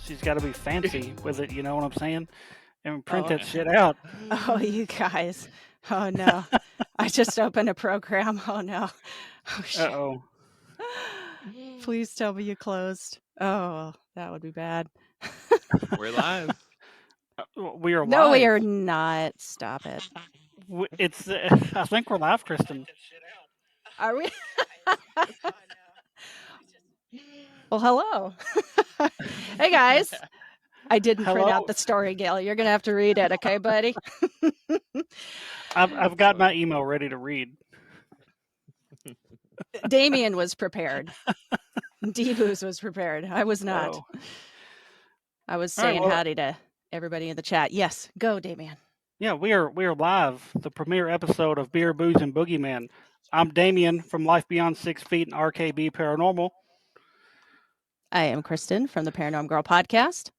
she's got to be fancy with it. You know what I'm saying? And print Oh, that shit out. Oh, you guys. Oh no. I just opened a program. Oh no. Oh Uh shit. oh. Please tell me you closed. Oh, that would be bad. we're live. We are No, we live. are not. Stop it. It's. I think we're live, Kristen. Are we? Well, hello. Hey guys. I didn't print Hello. out the story, Gail. You're going to have to read it, okay, buddy? I've got my email ready to read. Damion was prepared. D-Booze was prepared. I was not. Oh. I was All right. saying Well, howdy to everybody in the chat. Yes, go, Damion. yeah, we are live. The premiere episode of Beer, Booze, and Boogeymen. I'm Damion from Life Beyond 6 Feet and RKB Paranormal. I am Kristen from the Paranorm Girl podcast.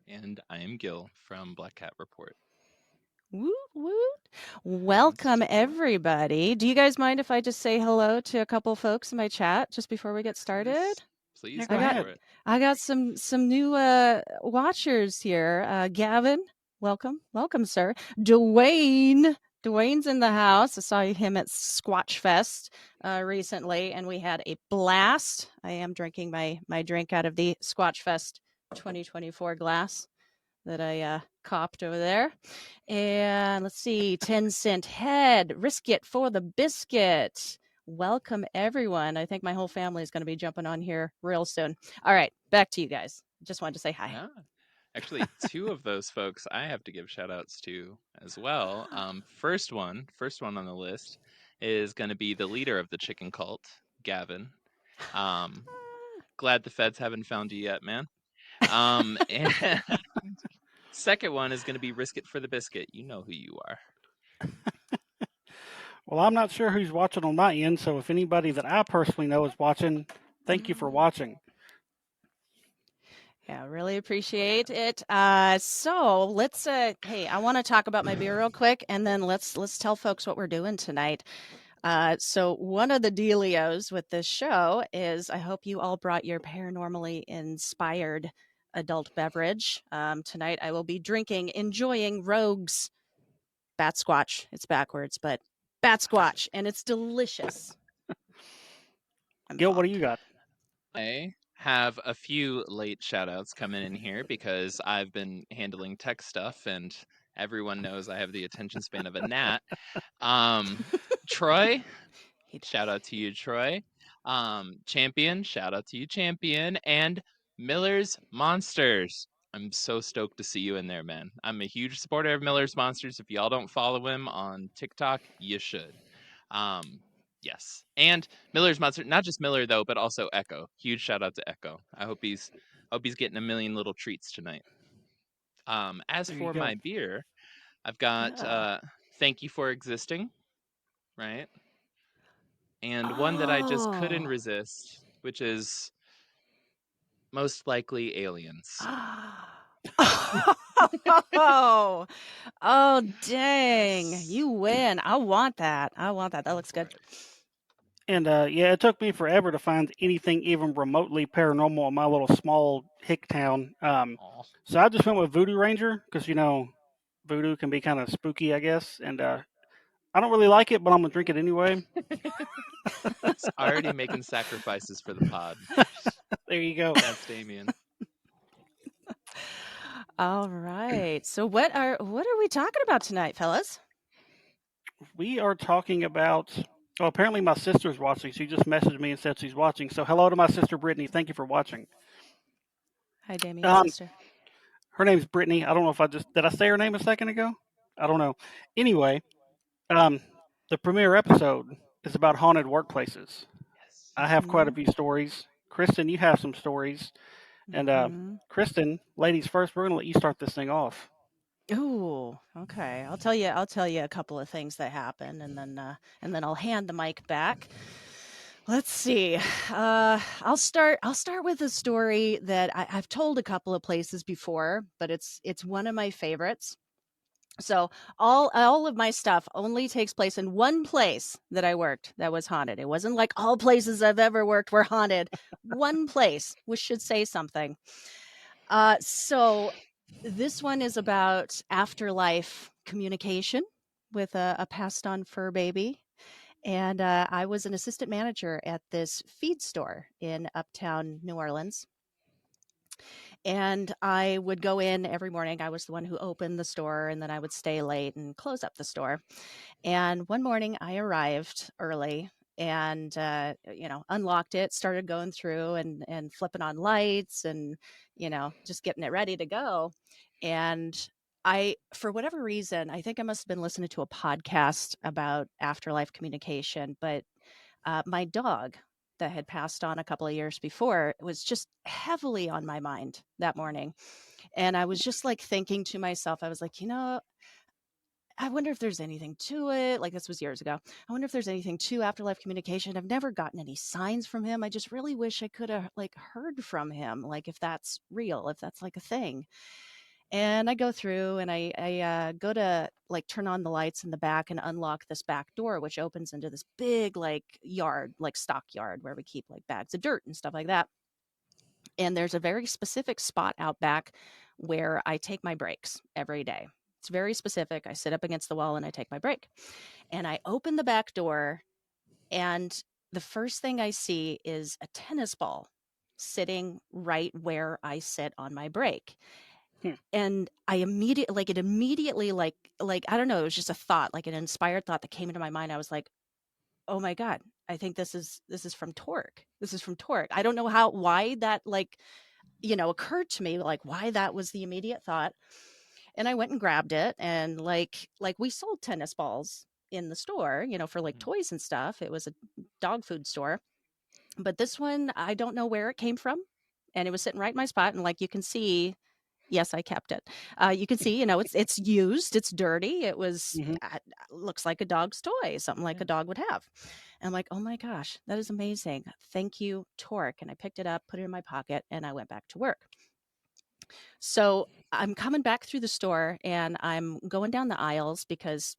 And I am Gil from Black Cat Report. Woot woot. Welcome, everybody. Do you guys mind if I just say hello to a couple folks in my chat just before we get started? Please Yeah, go go ahead. for it. I got some new watchers here. Gavin, welcome, sir. Dwayne's in the house. I saw him at Squatch Fest recently, and we had a blast. I am drinking my drink out of the Squatch Fest 2024 glass that I copped over there. And let's see, 10-cent head, risk it for the biscuit. Welcome, everyone. I think my whole family is going to be jumping on here real soon. All right, back to you guys. Just wanted to say hi. Yeah. Actually, two of those folks I have to give shout outs to as well. First one on the list is going to be the leader of the chicken cult, Gavin. Glad the feds haven't found you yet, man. And second one is going to be risk it for the biscuit. You know who you are. Well, I'm not sure who's watching on my end, so if anybody that I personally know is watching, thank you for watching. Yeah, really appreciate it. So let's hey, I want to talk about my beer real quick, and then let's tell folks what we're doing tonight. So one of the dealios with this show is I hope you all brought your paranormally inspired adult beverage. Tonight I will be enjoying Rogue's Bat Squatch. It's backwards, but Bat Squatch, and it's delicious. Gil, what do you got? I have a few late shout outs coming in here because I've been handling tech stuff and everyone knows I have the attention span of a gnat. Troy, shout out to you, Troy. Champion, shout out to you, Champion. And Miller's Monsters. I'm so stoked to see you in there, man. I'm a huge supporter of Miller's Monsters. If y'all don't follow him on TikTok, you should. Yes. And Miller's Monster, not just Miller though, but also Echo. Huge shout out to Echo. I hope he's getting a million little treats tonight. As There you for go. my beer, I've got Thank You for Existing, right? And one that I just couldn't Oh. resist, which is most likely Aliens. Oh, oh, dang. You win. I want that. That looks good. And yeah, it took me forever to find anything even remotely paranormal in my little small hick town. So I just went with Voodoo Ranger because Voodoo can be kind of spooky, I guess. And I don't really like it, but I'm gonna drink it anyway. It's already making sacrifices for the pod. There you go. That's Damion. All right. So what are we talking about tonight, fellas? We are talking about. Oh, apparently my sister's watching. She just messaged me and said she's watching. So hello to my sister Brittany. Thank you for watching. Hi, Damien's sister. Her name's Brittany. I don't know if did I say her name a second ago? I don't know. Anyway, the premiere episode is about haunted workplaces. Yes. I have quite a few stories. Kristen, you have some stories. And Kristen, ladies first, we're gonna let you start this thing off. Ooh, okay. I'll tell you a couple of things that happen, and then I'll hand the mic back. Let's see. I'll start with a story that I've told a couple of places before, but it's one of my favorites. So all of my stuff only takes place in one place that I worked that was haunted. It wasn't like all places I've ever worked were haunted. One place, which should say something. So this one is about afterlife communication with a passed on fur baby. And I was an assistant manager at this feed store in uptown New Orleans. And I would go in every morning. I was the one who opened the store, and then I would stay late and close up the store. And one morning I arrived early and unlocked it, started going through and flipping on lights and just getting it ready to go. And I, for whatever reason, I think I must have been listening to a podcast about afterlife communication, but my dog that had passed on a couple of years before was just heavily on my mind that morning. And I was just like thinking to myself, I was like, I wonder if there's anything to it. Like, this was years ago. I wonder if there's anything to afterlife communication. I've never gotten any signs from him. I just really wish I could have like heard from him, like if that's real, if that's like a thing. And I go through and I go to like turn on the lights in the back and unlock this back door, which opens into this big like yard, like stock yard where we keep like bags of dirt and stuff like that. And there's a very specific spot out back where I take my breaks every day. It's very specific. I sit up against the wall and I take my break. And I open the back door, and the first thing I see is a tennis ball sitting right where I sit on my break. Hmm. And I immediately like I don't know, it was just a thought, like an inspired thought that came into my mind. I was like, "Oh my god, I think this is from Torque. This is from Torque." I don't know why that like occurred to me, like why that was the immediate thought. And I went and grabbed it, and like we sold tennis balls in the store, for like toys and stuff. It was a dog food store. But this one, I don't know where it came from. And it was sitting right in my spot. And like you can see, yes, I kept it. You can see, it's used, it's dirty. It was Mhm. looks like a dog's toy, something like a dog would have. And I'm like, oh my gosh, that is amazing. Thank you, Torque. And I picked it up, put it in my pocket, and I went back to work. So I'm coming back through the store and I'm going down the aisles because,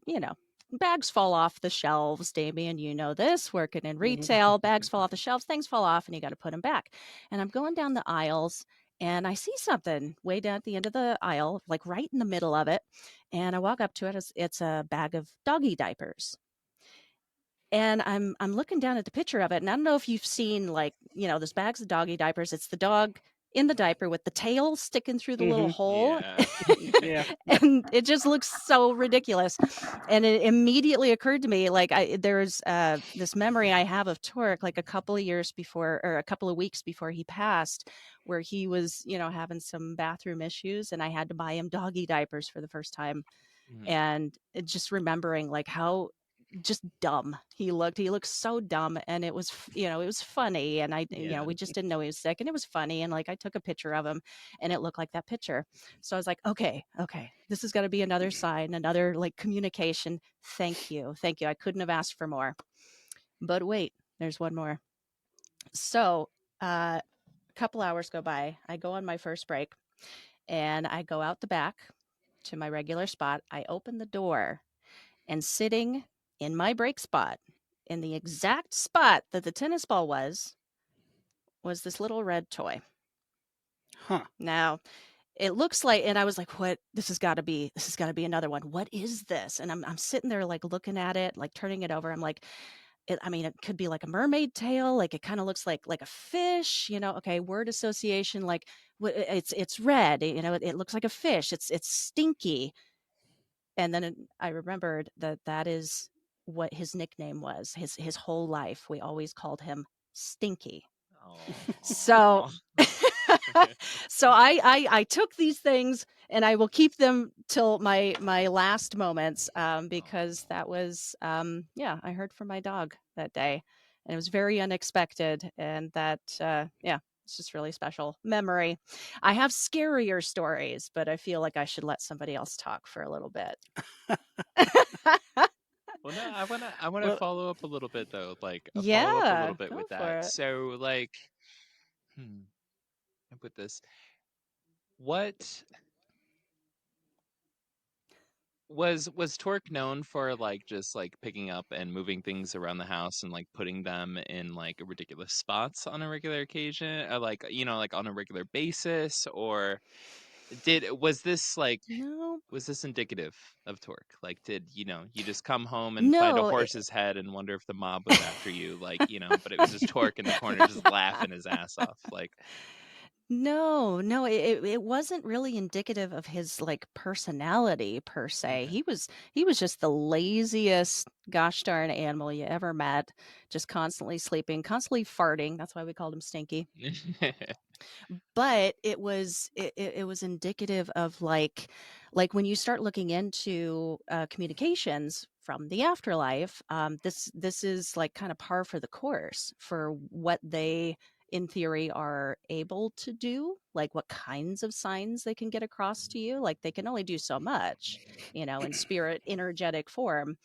bags fall off the shelves. Damion, you know this, working in Mhm. retail, bags fall off the shelves, things fall off, and you got to put them back. And I'm going down the aisles and I see something way down at the end of the aisle, like right in the middle of it. And I walk up to it. It's a bag of doggy diapers. And I'm looking down at the picture of it, and I don't know if you've seen like, those bags of doggy diapers. It's the dog in the diaper with the tail sticking through the little Mhm. hole. Yeah. Yeah. And it just looks so ridiculous. And it immediately occurred to me, like there's this memory I have of Torque, like a couple of years before, or a couple of weeks before he passed, where he was, having some bathroom issues, and I had to buy him doggy diapers for the first time. And just remembering like how just dumb he looked. He looked so dumb, and it was it was funny. And Yeah. we just didn't know he was sick, and it was funny. And like I took a picture of him, and it looked like that picture. So I was like, okay, this is going to be another sign, another like communication. Thank you, I couldn't have asked for more. But wait, there's one more. So a couple hours go by, I go on my first break, and I go out the back to my regular spot. I open the door, and sitting in my break spot, in the exact spot that the tennis ball was this little red toy. Huh. Now, it looks like, and I was like, what? This has got to be another one. What is this? And I'm sitting there like looking at it, like turning it over. I'm like, it could be like a mermaid tail. Like it kind of looks like a fish, okay, word association, like it's red, it looks like a fish. It's stinky. And then I remembered that is what his nickname was. His whole life, we always called him Stinky. So Aw. so I took these things, and I will keep them till my last moments, because that was yeah, I heard from my dog that day, and it was very unexpected. And that yeah, it's just really special memory. I have scarier stories, but I feel like I should let somebody else talk for a little bit. Well, no, I wanna Well, follow up a little bit though, like a follow up a little Yeah, bit go with that. for it. So like, I put this. What Was Torque known for like just like picking up and moving things around the house and like putting them in like ridiculous spots on a regular occasion, or like like on a regular basis, or did was this like No. was this indicative of Torque? Like, did you just come home and find a No. horse's head and wonder if the mob was after you, like, but it was just Torque in the corner just laughing his ass off, like, No, no, it wasn't really indicative of his, like, personality per se. okay. He was just the laziest gosh darn animal you ever met, just constantly sleeping, constantly farting. That's why we called him Stinky. But it was indicative of like when you start looking into communications from the afterlife, this is like kind of par for the course for what they in theory are able to do, like what kinds of signs they can get across to you. Like they can only do so much, in spirit energetic form.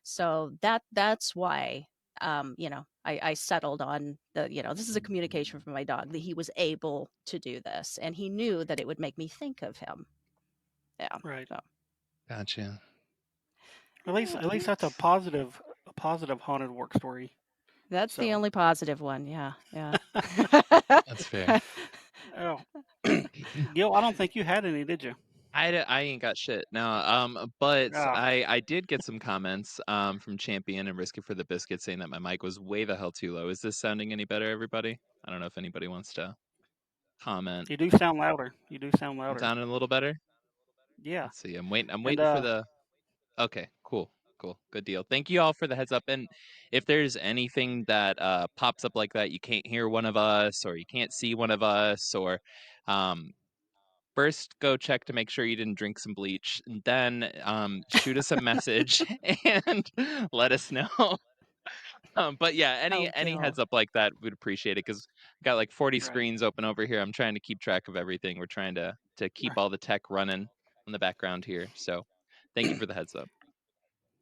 So that's why I settled on this is a communication from my dog, that he was able to do this and he knew that it would make me think of him. Yeah. Right. So Gotcha. At least that's a positive haunted work story. that's the So, only positive one. Yeah. Yeah. That's fair. oh, Gil, I don't think you had any, did you? I ain't got shit. No, but Ah, I did get some comments from Champion and Risky for the Biscuit saying that my mic was way the hell too low. Is this sounding any better, everybody? I don't know if anybody wants to comment. you do sound louder. You do sound I'm louder. sounding a little better. Yeah. Let's see. I'm And waiting for the. Okay, cool. Cool. Good deal. Thank you all for the heads up. And if there's anything that pops up like that, you can't hear one of us or you can't see one of us, or um first go check to make sure you didn't drink some bleach, and then shoot us a message and let us know. But yeah, Oh, any Gil. heads up like that, we'd appreciate it, because got like 40 right, screens open over here. I'm trying to keep track of everything. We're trying to keep right. all the tech running in the background here. So thank you for the heads up.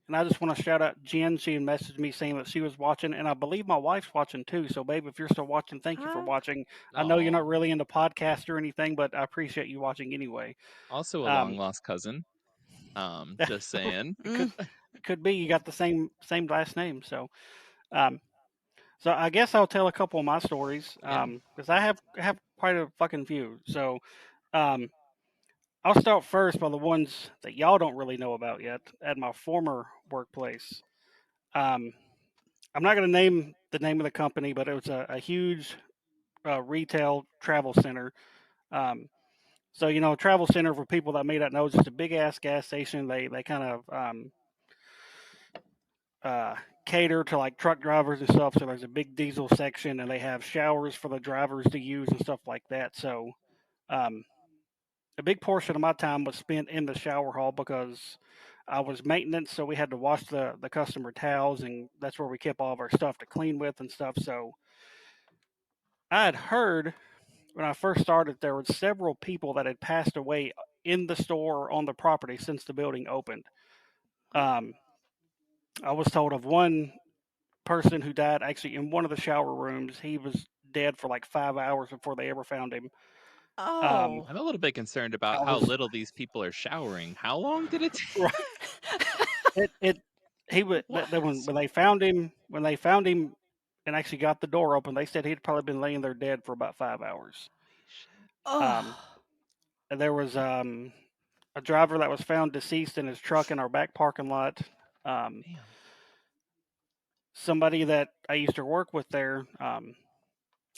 And I just want to shout out Jen. She messaged me saying that she was watching, and I believe my wife's watching too. So, babe, if you're still watching, thank you for Ah. watching. I know you're Oh, not really into podcasts or anything, but I appreciate you watching anyway. also a long Um, lost cousin. Just saying. it Mm. could be you got the same last name. Um, so I guess I'll tell a couple of my stories. Yeah. Because I have quite a fucking few. So um, I'll start first by the ones that y'all don't really know about yet. At my former workplace, um, I'm not going to name the name of the company, but it was a huge retail travel center. Um, so travel center, for people that may not know, is just a big ass gas station. They kind of uh, cater to like truck drivers and stuff. So there's a big diesel section, and they have showers for the drivers to use and stuff like that. So um, a big portion of my time was spent in the shower hall because I was maintenance, so we had to wash the customer towels, and that's where we kept all of our stuff to clean with and stuff. So I had heard when I first started there were several people that had passed away in the store or on the property since the building opened. Um, I was told of one person who died actually in one of the shower rooms. He was dead for like 5 hours before they ever found him. Um, Oh. I'm a little bit concerned about I how was little these people are showering. How long did it take? right. It he would What? when they found him and actually got the door open. They said he'd probably been laying there dead for about 5 hours. Holy shit. Um, Oh. and there was a driver that was found deceased in his truck in our back parking lot. Um, Damn. Somebody that I used to work with there,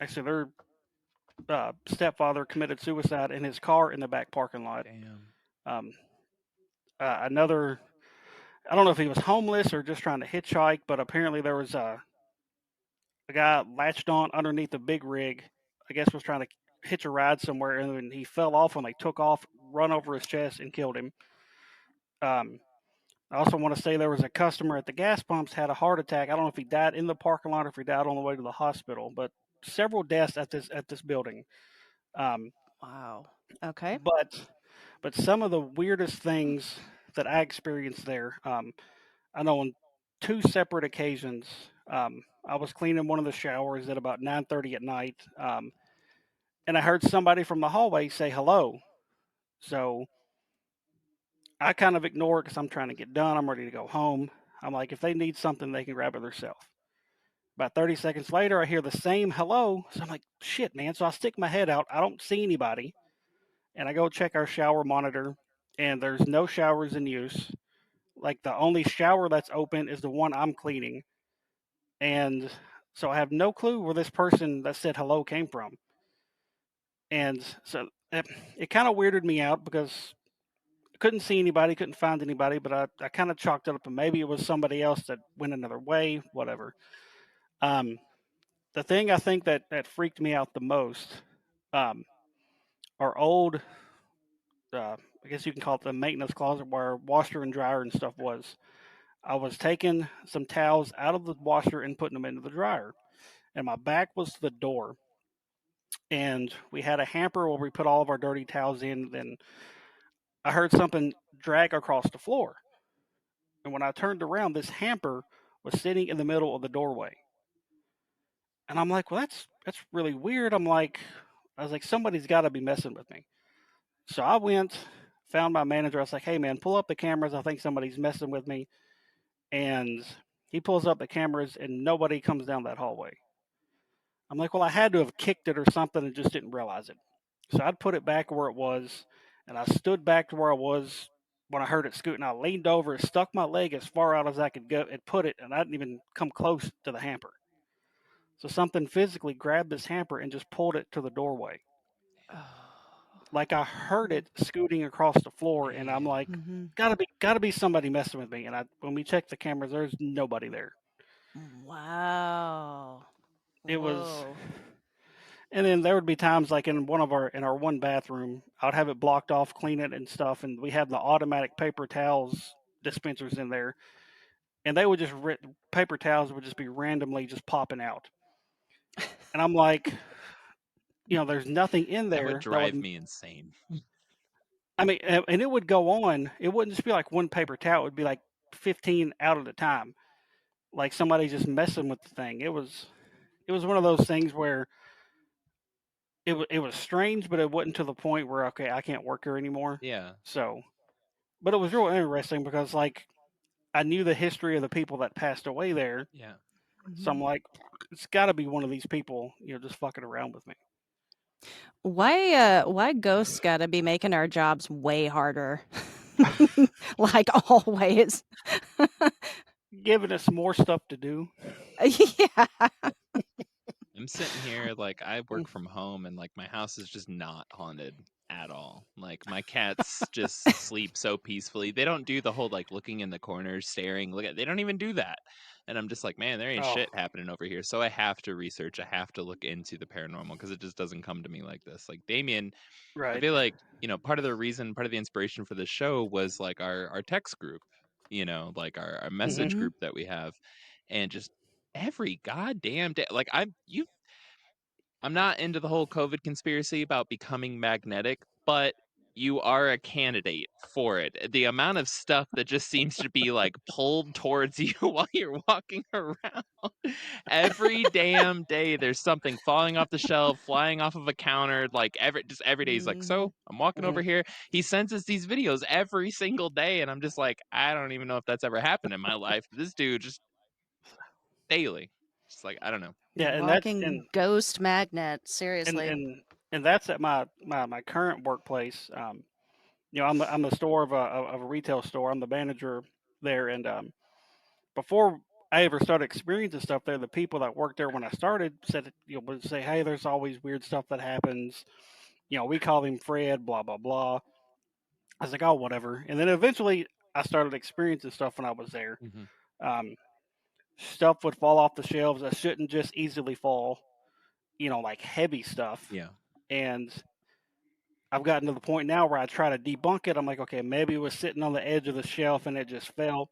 actually their stepfather committed suicide in his car in the back parking lot. Damn. Um, Another, I don't know if he was homeless or just trying to hitchhike, but apparently there was a guy latched on underneath the big rig. I guess was trying to hitch a ride somewhere, and then he fell off when they took off, run over his chest, and killed him. Um, I also want to say there was a customer at the gas pumps had a heart attack. I don't know if he died in the parking lot or if he died on the way to the hospital, but several deaths at this building. Um, Wow. Okay. but some of the weirdest things that I experienced there, I know on two separate occasions, I was cleaning one of the showers at about 9:30 at night, and I heard somebody from the hallway say hello. So I kind of ignore it because I'm trying to get done. I'm ready to go home. I'm like, if they need something, they can grab it themselves. About 30 seconds later, I hear the same hello. So I'm like, shit, man. So I stick my head out. I don't see anybody. And I go check our shower monitor, and there's no showers in use. Like, the only shower that's open is the one I'm cleaning. And so I have no clue where this person that said hello came from. And so it kind of weirded me out because I couldn't see anybody, couldn't find anybody, but I kind of chalked it up and maybe it was somebody else that went another way, whatever. Um, the thing I think that freaked me out the most, um, our old, I guess you can call it the maintenance closet where washer and dryer and stuff was. I was taking some towels out of the washer and putting them into the dryer, and my back was to the door. And we had a hamper where we put all of our dirty towels in. Then I heard something drag across the floor. And when I turned around, this hamper was sitting in the middle of the doorway. And I'm like, well, that's really weird. I was like, somebody's got to be messing with me. So I went, found my manager. I was like, hey man, pull up the cameras. I think somebody's messing with me. And he pulls up the cameras, and nobody comes down that hallway. I'm like, well, I had to have kicked it or something and just didn't realize it. So I'd put it back where it was, and I stood back to where I was when I heard it scooting. I leaned over, stuck my leg as far out as I could go, and put it, and I didn't even come close to the hamper. So something physically grabbed this hamper and just pulled it to the doorway. Like I heard it scooting across the floor, and I'm like, Mm-hmm. gotta be somebody messing with me. And when we checked the cameras, there's nobody there. Wow. It was, Whoa. and then there would be times like in our one bathroom, I'd have it blocked off, clean it and stuff, and we have the automatic paper towels dispensers in there, and they would just paper towels would just be randomly just popping out, and I'm like, there's nothing in That would there that drive would. me insane. I mean, and it would go on. It wouldn't just be like one paper towel. It would be like 15 out at a time, like somebody just messing with the thing. It was one of those things where it was strange, but it wasn't to the point where okay, I can't work here anymore. Yeah. So, but it was real interesting because like I knew the history of the people that passed away there, Yeah. so I'm like, it's got to be one of these people, just fucking around with me, Why ghosts gotta be making our jobs way harder? Like always. giving us more stuff to do. Yeah. I'm sitting here like I work from home and like my house is just not haunted at all. Like my cats just sleep so peacefully. They don't do the whole like looking in the corners, staring, they don't even do that. And I'm just like, man, there ain't Oh, shit happening over here. So I have to research, I have to look into the paranormal because it just doesn't come to me like this. Like Damion, I right. feel like, part of the reason, part of the inspiration for the show was like our text group, like our Hmm. message Mhm. group that we have. And just every goddamn day, like I'm not into the whole COVID conspiracy about becoming magnetic, but you are a candidate for it. The amount of stuff that just seems to be like pulled towards you while you're walking around. Every damn day there's something falling off the shelf, flying off of a counter, like every day he's like, Mhm. "So, I'm walking Hmm. over here." He sends us these videos every single day and I'm just like, I don't even know if that's ever happened in my life. This dude just daily. Just like, I don't know. Yeah, and that's Walking ghost magnet, and seriously. and and that's at my current workplace. I'm the store of a retail store. I'm the manager there, and before I ever started experiencing stuff there, the people that worked there when I started said, would say, "Hey, there's always weird stuff that happens. We call him Fred, blah blah blah." I was like, "Oh, whatever." And then eventually, I started experiencing stuff when I was there. Hmm. Um, Stuff would fall off the shelves that shouldn't just easily fall. Like heavy stuff. Yeah. And I've gotten to the point now where I try to debunk it. I'm like, okay, maybe it was sitting on the edge of the shelf and it just fell.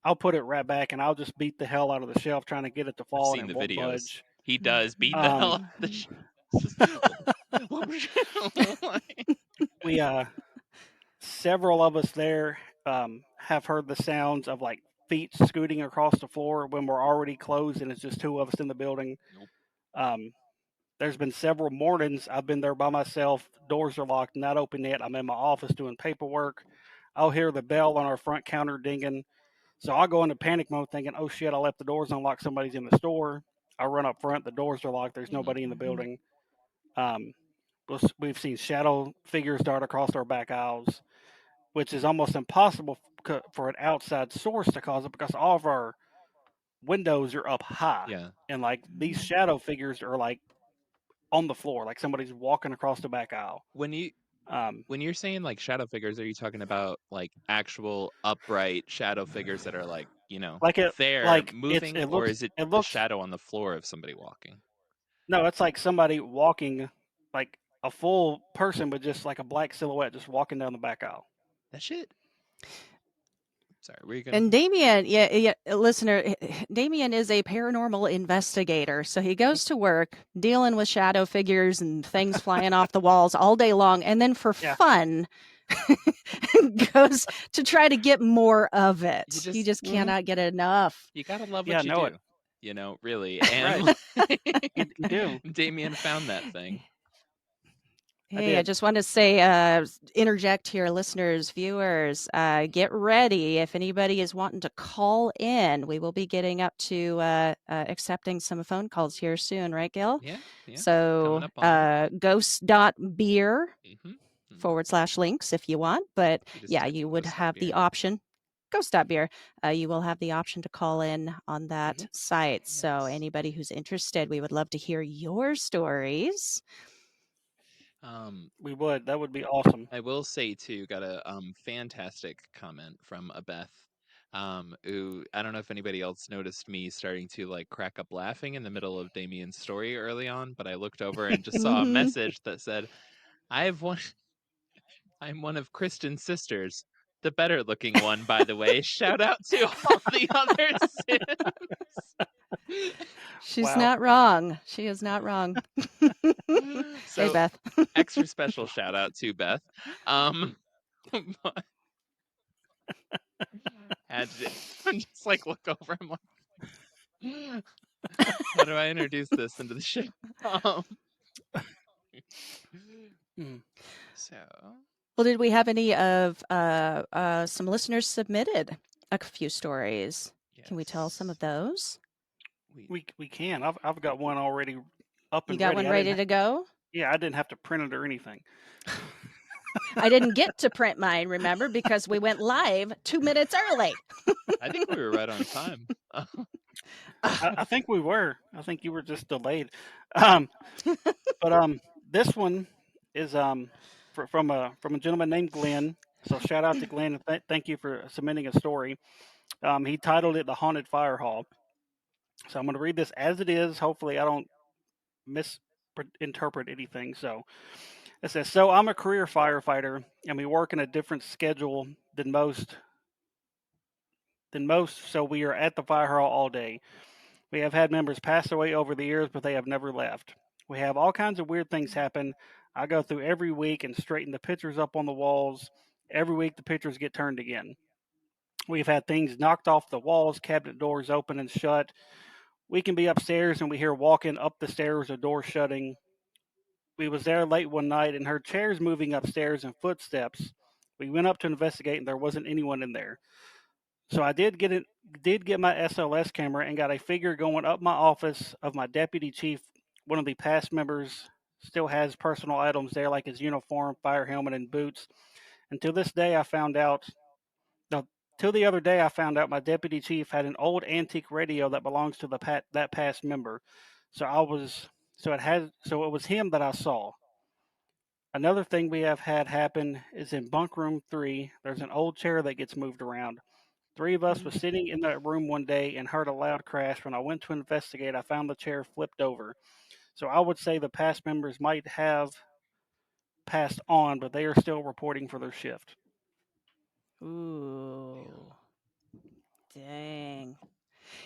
I'll put it right back and I'll just beat the hell out of the shelf trying to get it to I've fall and seen it the won't videos. budge. He does beat the hell out Um, of the Mhm. shit. It's just, we Several of us there have heard the sounds of like feet scooting across the floor when we're already closed and it's just two of us in the building. Nope. Um, there's been several mornings I've been there by myself. Doors are locked, not open yet. I'm in my office doing paperwork. I'll hear the bell on our front counter dinging. So I'll go into panic mode thinking, oh shit, I left the doors unlocked. Somebody's in the store. I run up front. The doors are locked. There's Mhm. nobody in the building. Um, we've seen shadow figures dart across our back aisles, which is almost impossible for an outside source to cause it because all of our windows are up high. Yeah. And like these shadow figures are like on the floor, like somebody's walking across the back aisle. When you Um, when you're saying like shadow figures, are you talking about like actual upright shadow figures that are like, like it, there like moving, or is it it the looks. shadow on the floor of somebody walking? No, it's like somebody walking, like a full person, but just like a black silhouette, just walking down the back aisle. That shit. Sorry, were you gonna And say? Damion, listener, Damion is a paranormal investigator. So he goes to work dealing with shadow figures and things flying off the walls all day long. And then for Yeah, fun, goes to try to get more of it. You He just just cannot get enough. you gotta love yeah, what you know it. do, really. Right, And you do. Damien found that thing. I Hey, I did. just want to say, interject here, listeners, viewers, get ready. If anybody is wanting to call in, we will be getting up to accepting some phone calls here soon, right, Gil? Yeah, yeah. Coming So, up on. ghost.beer Mm-hmm. /links if you want. But You just yeah, type you in would Ghost Stop have the Beer. option. Ghost.beer. You will have the option to call in on that Hmm. site. So, Yes. anybody who's interested, we would love to hear your stories. We would. That would be awesome. I will say too, got a fantastic comment from a Beth. Who I don't know if anybody else noticed me starting to like crack up laughing in the middle of Damien's story early on, but I looked over and just saw a Hmm. message that said, "I have one. I'm one of Kristen's sisters, the better looking one, by the way. Shout out to all the other Sims." She's Wow. not wrong. She is not wrong. Hey, So Beth. extra special shout out to Beth. But had to just like look over. I'm like, how do I introduce this into the show? Um, Mm. so Well, did we have any of some listeners submitted a few stories? Can we tell some yes, of those? we We can. I've got one already up You and got ready. one ready to go? Yeah, I didn't have to print it or anything. I didn't get to print mine, remember, because we went live 2 minutes early. I think we were right on time. I think we were. I think you were just delayed. Um, but this one is from a gentleman named Glenn. So shout out to Glenn and thank you for submitting a story. He titled it "The Haunted Fire Hall." So I'm going to read this as it is. Hopefully, I don't misinterpret anything. So it says, "So I'm a career firefighter, and we work in a different schedule than most. So we are at the fire hall all day. We have had members pass away over the years, but they have never left. We have all kinds of weird things happen. I go through every week and straighten the pictures up on the walls. Every week the pictures get turned again. We've had things knocked off the walls, cabinet doors open and shut. We can be upstairs and we hear walking up the stairs or doors shutting. We was there late one night and heard chairs moving upstairs and footsteps. We went up to investigate and there wasn't anyone in there. So I did get my SLS camera and got a figure going up my office of my deputy chief. One of the past members still has personal items there like his uniform, fire helmet, and boots. Until this day, I found out. No, till the other day, I found out my deputy chief had an old antique radio that belongs to that past member. So I was so it was him that I saw. Another thing we have had happen is in bunk room 3. There's an old chair that gets moved around. Three of us was sitting in that room one day and heard a loud crash. When I went to investigate, I found the chair flipped over. So I would say the past members might have passed on, but they are still reporting for their shift. Ooh, dang.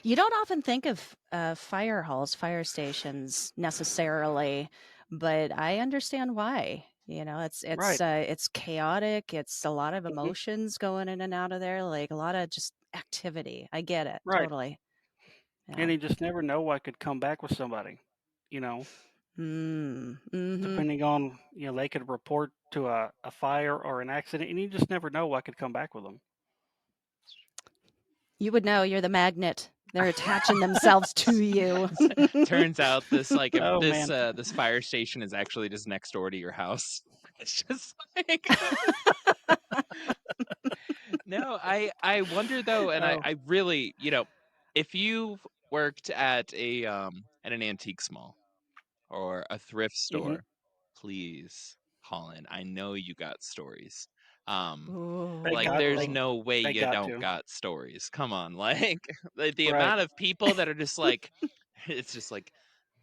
You don't often think of fire halls, fire stations necessarily, but I understand why. You know, Right. it's chaotic. It's a lot of Hmm. emotions going in and out of there, like a lot of just activity. I get it Right. totally. Yeah. And you just never know what could come back with somebody, you know, Mm, mm-hmm. depending depending on, they could report to a fire or an accident, and you just never know what could come back with them. You would know. You're the magnet. They're attaching themselves to you. Turns out this Oh, this man. this fire station is actually just next door to your house. It's just like no, I wonder though, and Oh. I really, if you've worked at at an antique mall or a thrift store, please call in. I know you got stories. Like there's no way They you got don't to. got stories. Come on, like the Right. amount of people that are just like, it's just like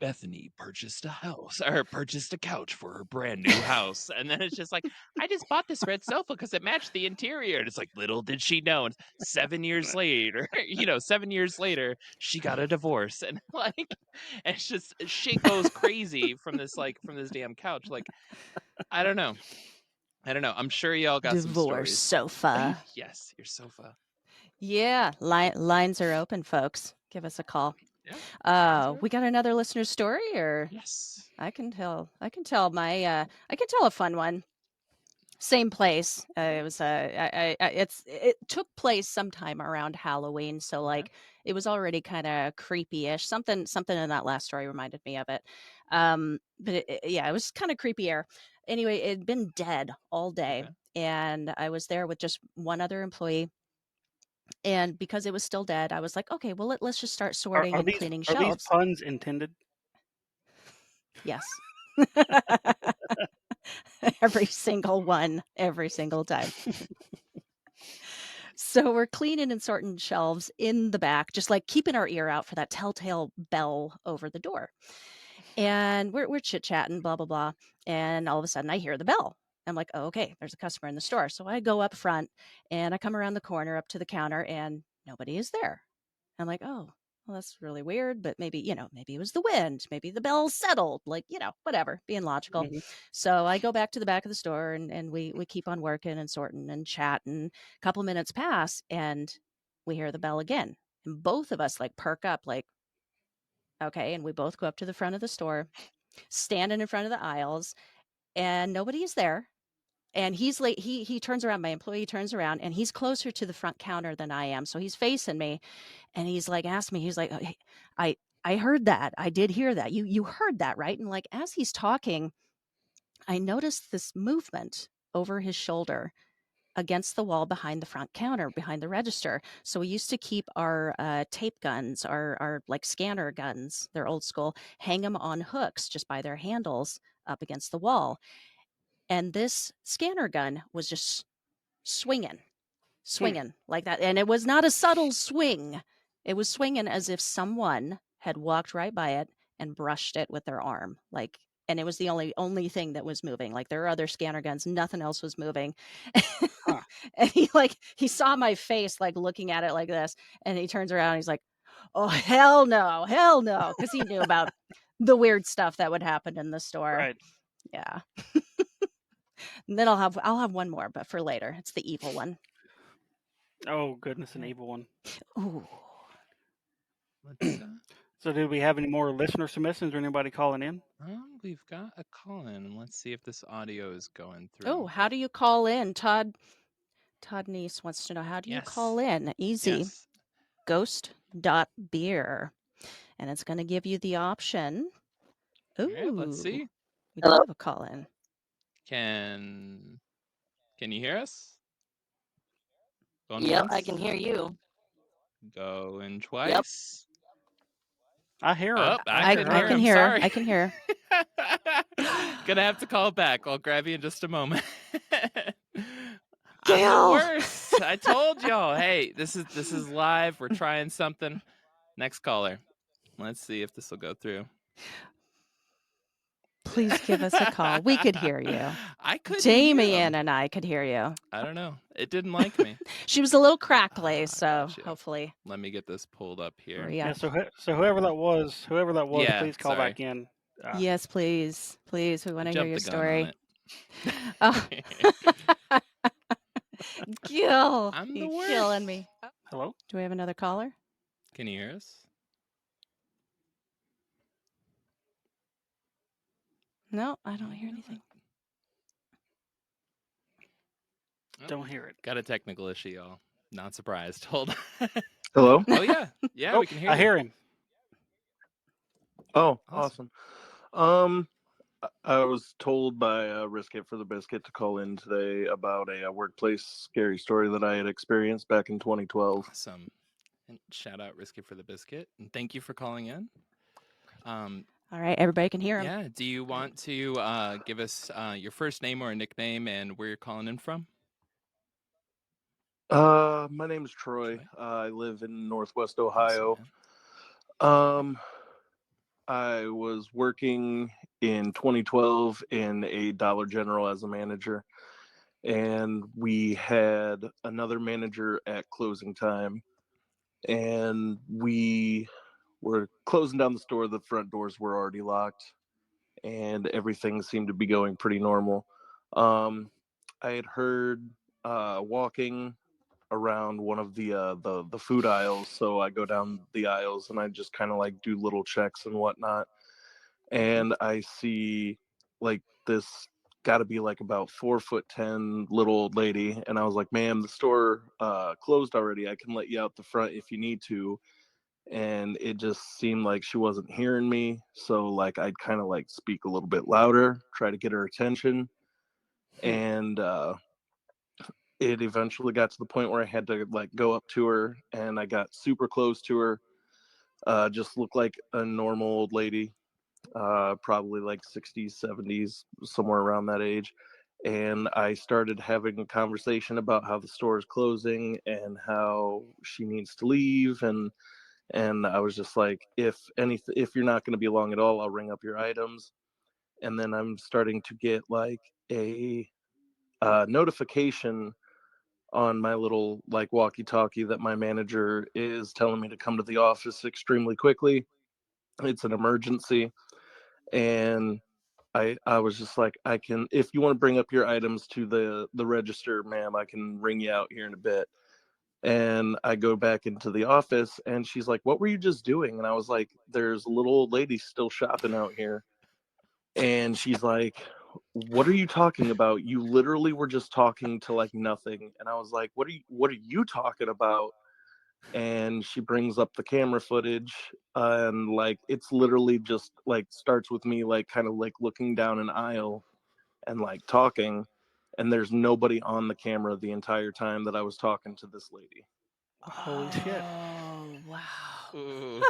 Bethany purchased a house or purchased a couch for her brand new house, and then it's just like, I just bought this red sofa because it matched the interior, and it's like, little did she know, and 7 years later, 7 years later, she got a divorce, and like, it's just shit goes crazy from this damn couch. Like, I don't know. I'm sure y'all got some Divorce stories. sofa. Yes, your sofa. Yeah, lines are open, folks. Give us a call. Yeah. We got another listener story, or Yes. I can tell a fun one. Same place. It was it took place sometime around Halloween, so like it was already kind of creepy-ish. Something in that last story reminded me of it. But it was kind of creepier. Anyway, it had been dead all day, and I was there with just one other employee. And because it was still dead, I was like, okay, well, let's just start sorting and cleaning Are these shelves. puns intended? Yes. Every single one, every single time. So we're cleaning and sorting shelves in the back, just like keeping our ear out for that telltale bell over the door. And we're chit-chatting, blah, blah, blah. And all of a sudden I hear the bell. I'm like, oh, okay, there's a customer in the store. So I go up front and I come around the corner up to the counter and nobody is there. I'm like, oh, well, that's really weird, but maybe it was the wind. Maybe the bell settled, like, whatever, being logical. So I go back to the back of the store and we keep on working and sorting and chatting. A couple minutes pass and we hear the bell again. And both of us like perk up, like, okay. And we both go up to the front of the store, standing in front of the aisles, and nobody is there. And he's like, he turns around, my employee turns around, and he's closer to the front counter than I am. So he's facing me. And he's like, asked me, he's like, hey, I heard that. I did hear that. You heard that, right? And like, as he's talking, I noticed this movement over his shoulder against the wall behind the front counter, behind the register. So we used to keep our tape guns, our like scanner guns, they're old school, hang them on hooks just by their handles up against the wall. And this scanner gun was just swinging like that. And it was not a subtle swing. It was swinging as if someone had walked right by it and brushed it with their arm. Like, and it was the only thing that was moving. Like there are other scanner guns, nothing else was moving. And he saw my face like looking at it like this, and he turns around and he's like, oh, hell no, because he knew about the weird stuff that would happen in the store. Right. Yeah. And then I'll have one more, but for later. It's the evil one. Oh, goodness, an evil one. Ooh. So do we have any more listener submissions or anybody calling in? We've got a call in. Let's see if this audio is going through. Oh, how do you call in? Todd Neese wants to know, how do you call in? Easy. Yes. Ghost.beer. And it's going to give you the option. Ooh. All right, let's see. We do have a call in. Can you hear us? Going Yep, once? I can hear you. Going twice. I hear her. Oh, I can hear her. I can hear her. Gonna have to call back. I'll grab you in just a moment. I'm Gil! the worst. I told y'all. Hey, this is live. We're trying something. Next caller. Let's see if this will go through. Please give us a call. We could hear you. I couldn't Damion hear him. and I could hear you. I don't know. It didn't like me. She was a little crackly, so gotcha. hopefully. Let me get this pulled up here. Yeah. So whoever that was, Yeah, please call sorry. back in. Yes, please. Please, we want to hear your Jumped the gun story. on it. Oh. Gil, I'm the you're worst. killing me. Hello? Do we have another caller? Can you hear us? No, I don't hear anything. Oh, Don't hear it. got a technical issue, y'all. Not surprised. Hold on. Hello? Oh yeah, yeah, Oh, we can hear I you. hear him. Oh, Awesome. awesome. I was told by Risk It for the Biscuit to call in today about a workplace scary story that I had experienced back in 2012. Awesome. And shout out Risky for the Biscuit. And thank you for calling in. All right, everybody can hear him. Yeah. Do you want to give us your first name or a nickname and where you're calling in from? My name is Troy. I live in Northwest Awesome, Ohio. man. I was working in 2012 in a Dollar General as a manager, and we had another manager at closing time, and we were closing down the store. The front doors were already locked, and everything seemed to be going pretty normal. I had heard walking around one of the food aisles, so I go down the aisles and I just kind of like do little checks and whatnot, and I see like this got to be like about 4'10" little old lady, and I was like, "Ma'am, the store closed already. I can let you out the front if you need to." And it just seemed like she wasn't hearing me, so like I'd kind of like speak a little bit louder, try to get her attention, and it eventually got to the point where I had to like go up to her, and I got super close to her. Just looked like a normal old lady, probably like 60s, 70s, somewhere around that age. And I started having a conversation about how the store is closing and how she needs to leave, and I was just like, if you're not going to be long at all, I'll ring up your items. And then I'm starting to get like a notification on my little like walkie-talkie that my manager is telling me to come to the office extremely quickly. It's an emergency, and I was just like, I can, if you want to bring up your items to the register, ma'am, I can ring you out here in a bit. And I go back into the office, and she's like, "What were you just doing?" And I was like, "There's a little old lady still shopping out here." And she's like, "What are you talking about? You literally were just talking to like nothing." And I was like, "What are you talking about?" And she brings up the camera footage, and like it's literally just like starts with me like kind of like looking down an aisle and like talking, and there's nobody on the camera the entire time that I was talking to this lady. Holy shit! Oh, wow. Ooh.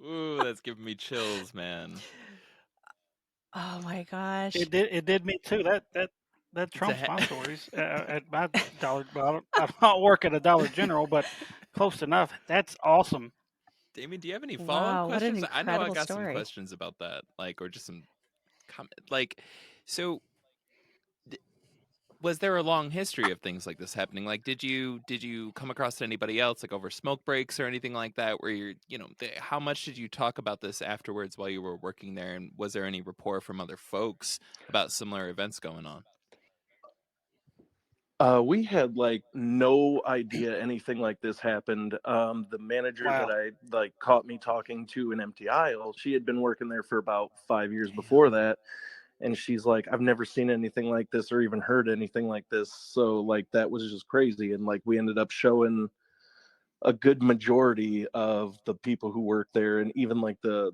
Ooh, that's giving me chills, man. Oh my gosh. It did me too. That It's a trumps my stories at my dollar. Well, I don't work at a Dollar General, but close enough. That's awesome. Damien, do you have any follow-up Wow, what an questions? I know I incredible got some story. questions about that, like, or just some comment. Like, so d- was there a long history of things like this happening? Like, did you come across anybody else, like over smoke breaks or anything like that, where how much did you talk about this afterwards while you were working there, and was there any rapport from other folks about similar events going on? We had like no idea anything like this happened. The manager that Wow. I like caught me talking to an empty aisle, she had been working there for about 5 years Damn. before that. And she's like, "I've never seen anything like this or even heard anything like this." So like that was just crazy. And like we ended up showing a good majority of the people who work there, and even like the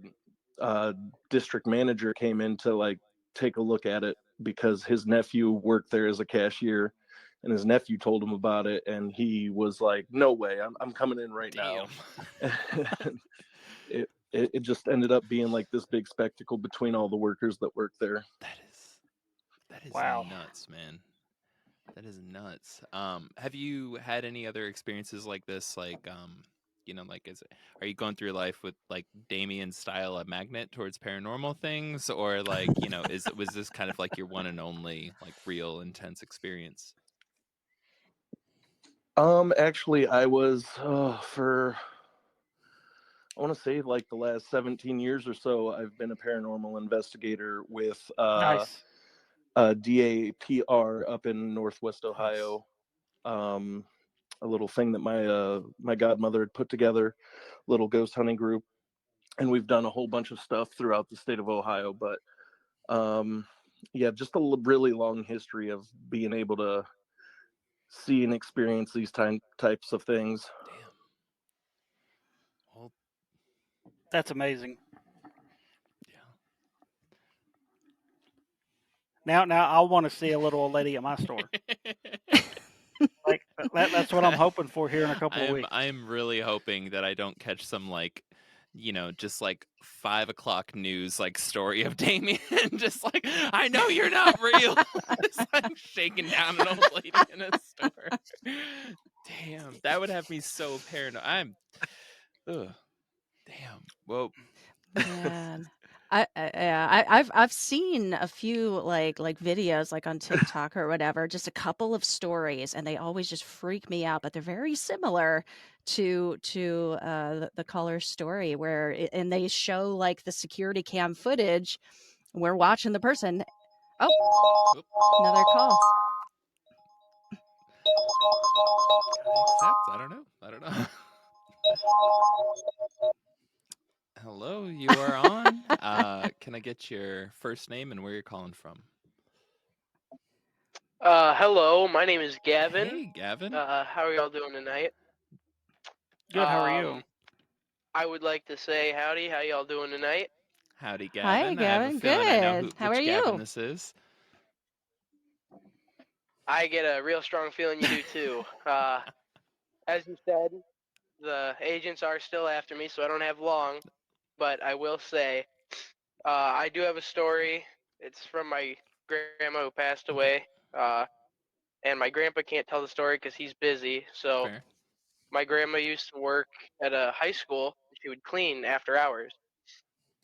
uh, district manager came in to like take a look at it because his nephew worked there as a cashier, and his nephew told him about it, and he was like, "No way, I'm coming in right now." Damn. It just ended up being like this big spectacle between all the workers that work there. That is Wow. nuts, man. That is nuts. Have you had any other experiences like this? Like, like, are you going through life with like Damien style a magnet towards paranormal things, or like, was this kind of like your one and only like real intense experience? Actually, I was for I want to say like the last 17 years or so, I've been a paranormal investigator with Nice. DAPR up in Northwest Nice. Ohio. Um, a little thing that my godmother had put together, little ghost hunting group, and we've done a whole bunch of stuff throughout the state of Ohio. But Yeah, just a really long history of being able to see and experience these types of things. Damn. Well, That's amazing. yeah. Now I want to see a little old lady at my store. Like that's what I'm hoping for here in a couple of weeks. I'm really hoping that I don't catch some just like 5 o'clock news story of Damion. Just like, I know you're not real. It's like shaking down an old lady in a store. Damn, that would have me so paranoid. Ugh. Damn. Well, Man. I've seen a few like videos like on TikTok or whatever, just a couple of stories, and they always just freak me out. But they're very similar to the caller's story, and they show like the security cam footage. We're watching the person. Oh, another call. I accept. I don't know. Hello, you are on. Can I get your first name and where you're calling from? Hello, my name is Gavin. Hey, Gavin. How are y'all doing tonight? Good. How are you? I would like to say howdy. How y'all doing tonight? Howdy, Hi, Gavin. I have a Gavin. feeling I know Good. How which are Gavin you? this is. I get a real strong feeling you do too. As you said, the agents are still after me, so I don't have long. But I will say, I do have a story. It's from my grandma who passed away. And my grandpa can't tell the story because he's busy. So Fair. my grandma used to work at a high school. She would clean after hours.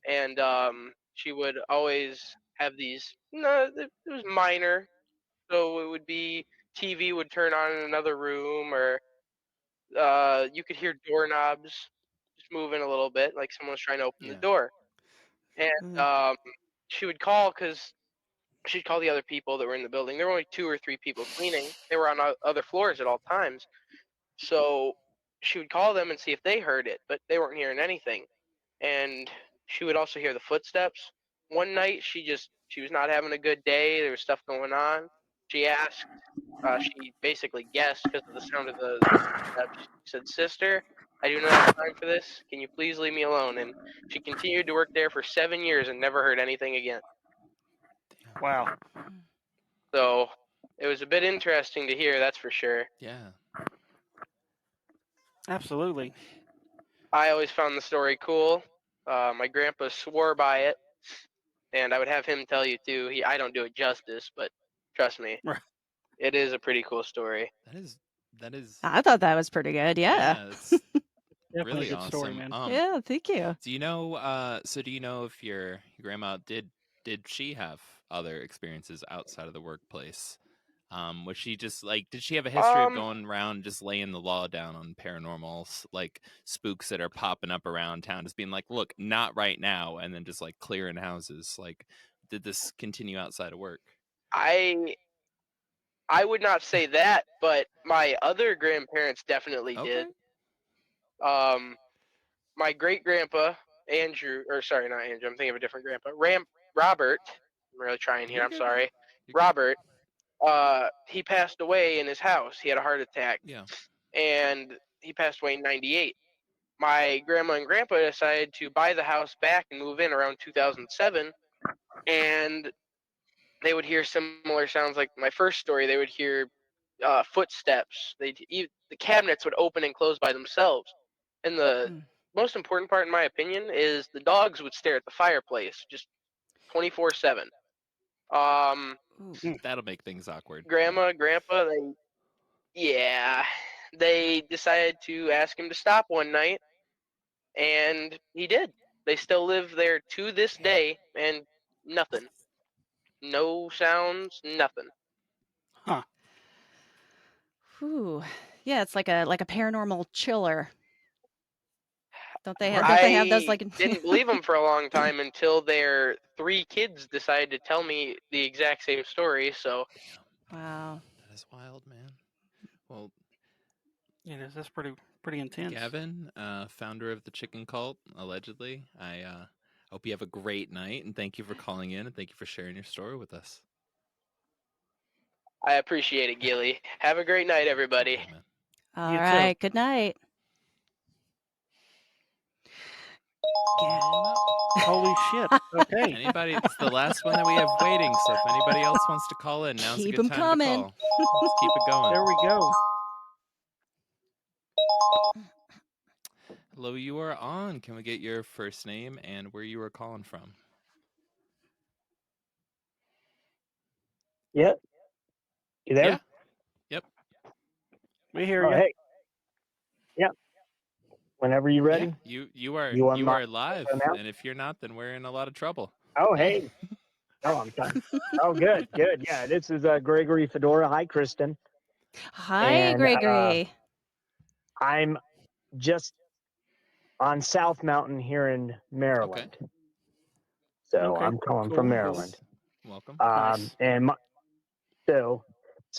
And she would always have these. No, it was minor. So it would be TV would turn on in another room, or you could hear doorknobs just moving a little bit, like someone's trying to open the Yeah. door. And Mhm. she would call because she'd call the other people that were in the building. There were only 2 or 3 people cleaning. They were on other floors at all times. So she would call them and see if they heard it, but they weren't hearing anything. And she would also hear the footsteps. One night she was not having a good day. There was stuff going on. She asked. She basically guessed because of the sound of the footsteps. She said, "Sister, I do not have time for this. Can you please leave me alone?" And she continued to work there for 7 years and never heard anything again. Damn. Wow. So it was a bit interesting to hear, that's for sure. Yeah. Absolutely. I always found the story cool. My grandpa swore by it, and I would have him tell you too. I don't do it justice, but trust me, Right. it is a pretty cool story. That is I thought that was pretty good. Yeah. it's Definitely really a good story, awesome. man. Yeah, thank you. Do you know do you know if your grandma did she have other experiences outside of the workplace? Was she just did she have a history of Um, going around just laying the law down on paranormal spooks that are popping up around town, just being like, look, not right now, and then just clearing houses? Did this continue outside of work? I I would not say that, but my other grandparents definitely Okay. did. My great grandpa Andrew, or sorry, not Andrew. I'm thinking of a different grandpa. Robert. I'm really trying here. You're I'm good, man. sorry. You're good. Robert. He passed away in his house. He had a heart attack, Yeah. and he passed away in '98. My grandma and grandpa decided to buy the house back and move in around 2007, and they would hear similar sounds like my first story. They would hear footsteps. The cabinets would open and close by themselves. And the Mm. most important part, in my opinion, is the dogs would stare at the fireplace just 24/7. Um, Ooh. That'll make things awkward. grandma, grandpa, they decided to ask him to stop one night, and he did. They still live there to this day, and nothing, no sounds, nothing. Huh. Whew. Yeah, it's like a paranormal chiller. Right. Don't they have those I like didn't believe him for a long time until their 3 kids decided to tell me the exact same story. So Damn. Wow. That is wild, man. Well, It is. That's pretty intense. Gavin, founder of the chicken cult, allegedly. Hope you have a great night, and thank you for calling in, and thank you for sharing your story with us. I appreciate it, Gilly. Have a great night, everybody. Okay, man. All You too. right. Good night. Yeah. Holy shit. Okay. Anybody? It's the last one that we have waiting. So if anybody else wants to call in, now's Keep a good 'em time coming. to call. Let's keep it going. There we go. Hello, you are on. Can we get your first name and where you are calling from? Yep. You there? Yeah. Yep. We hear Oh, you. hey. Yep. Whenever you're ready. Yeah, you are You on my live, now? and if you're not, then we're in a lot of trouble. Oh, hey. Oh, I'm sorry. Oh, good. Yeah, this is Gregory Fedora. Hi, Kristen. Hi, And, Gregory. I'm just on South Mountain here in Maryland. So Okay, I'm calling cool, from cool. Maryland. Welcome. Nice. And so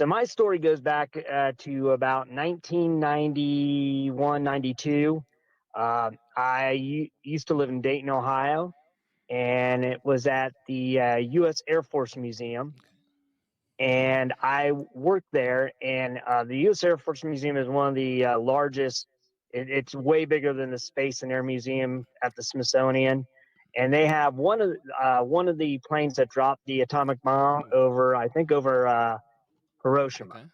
my story goes back to about 1991, 92. I used to live in Dayton, Ohio, and it was at the U.S. Air Force Museum. And I worked there, and the U.S. Air Force Museum is one of the largest. It's way bigger than the Space and Air Museum at the Smithsonian, and they have one of the planes that dropped the atomic bomb over Hiroshima. Okay.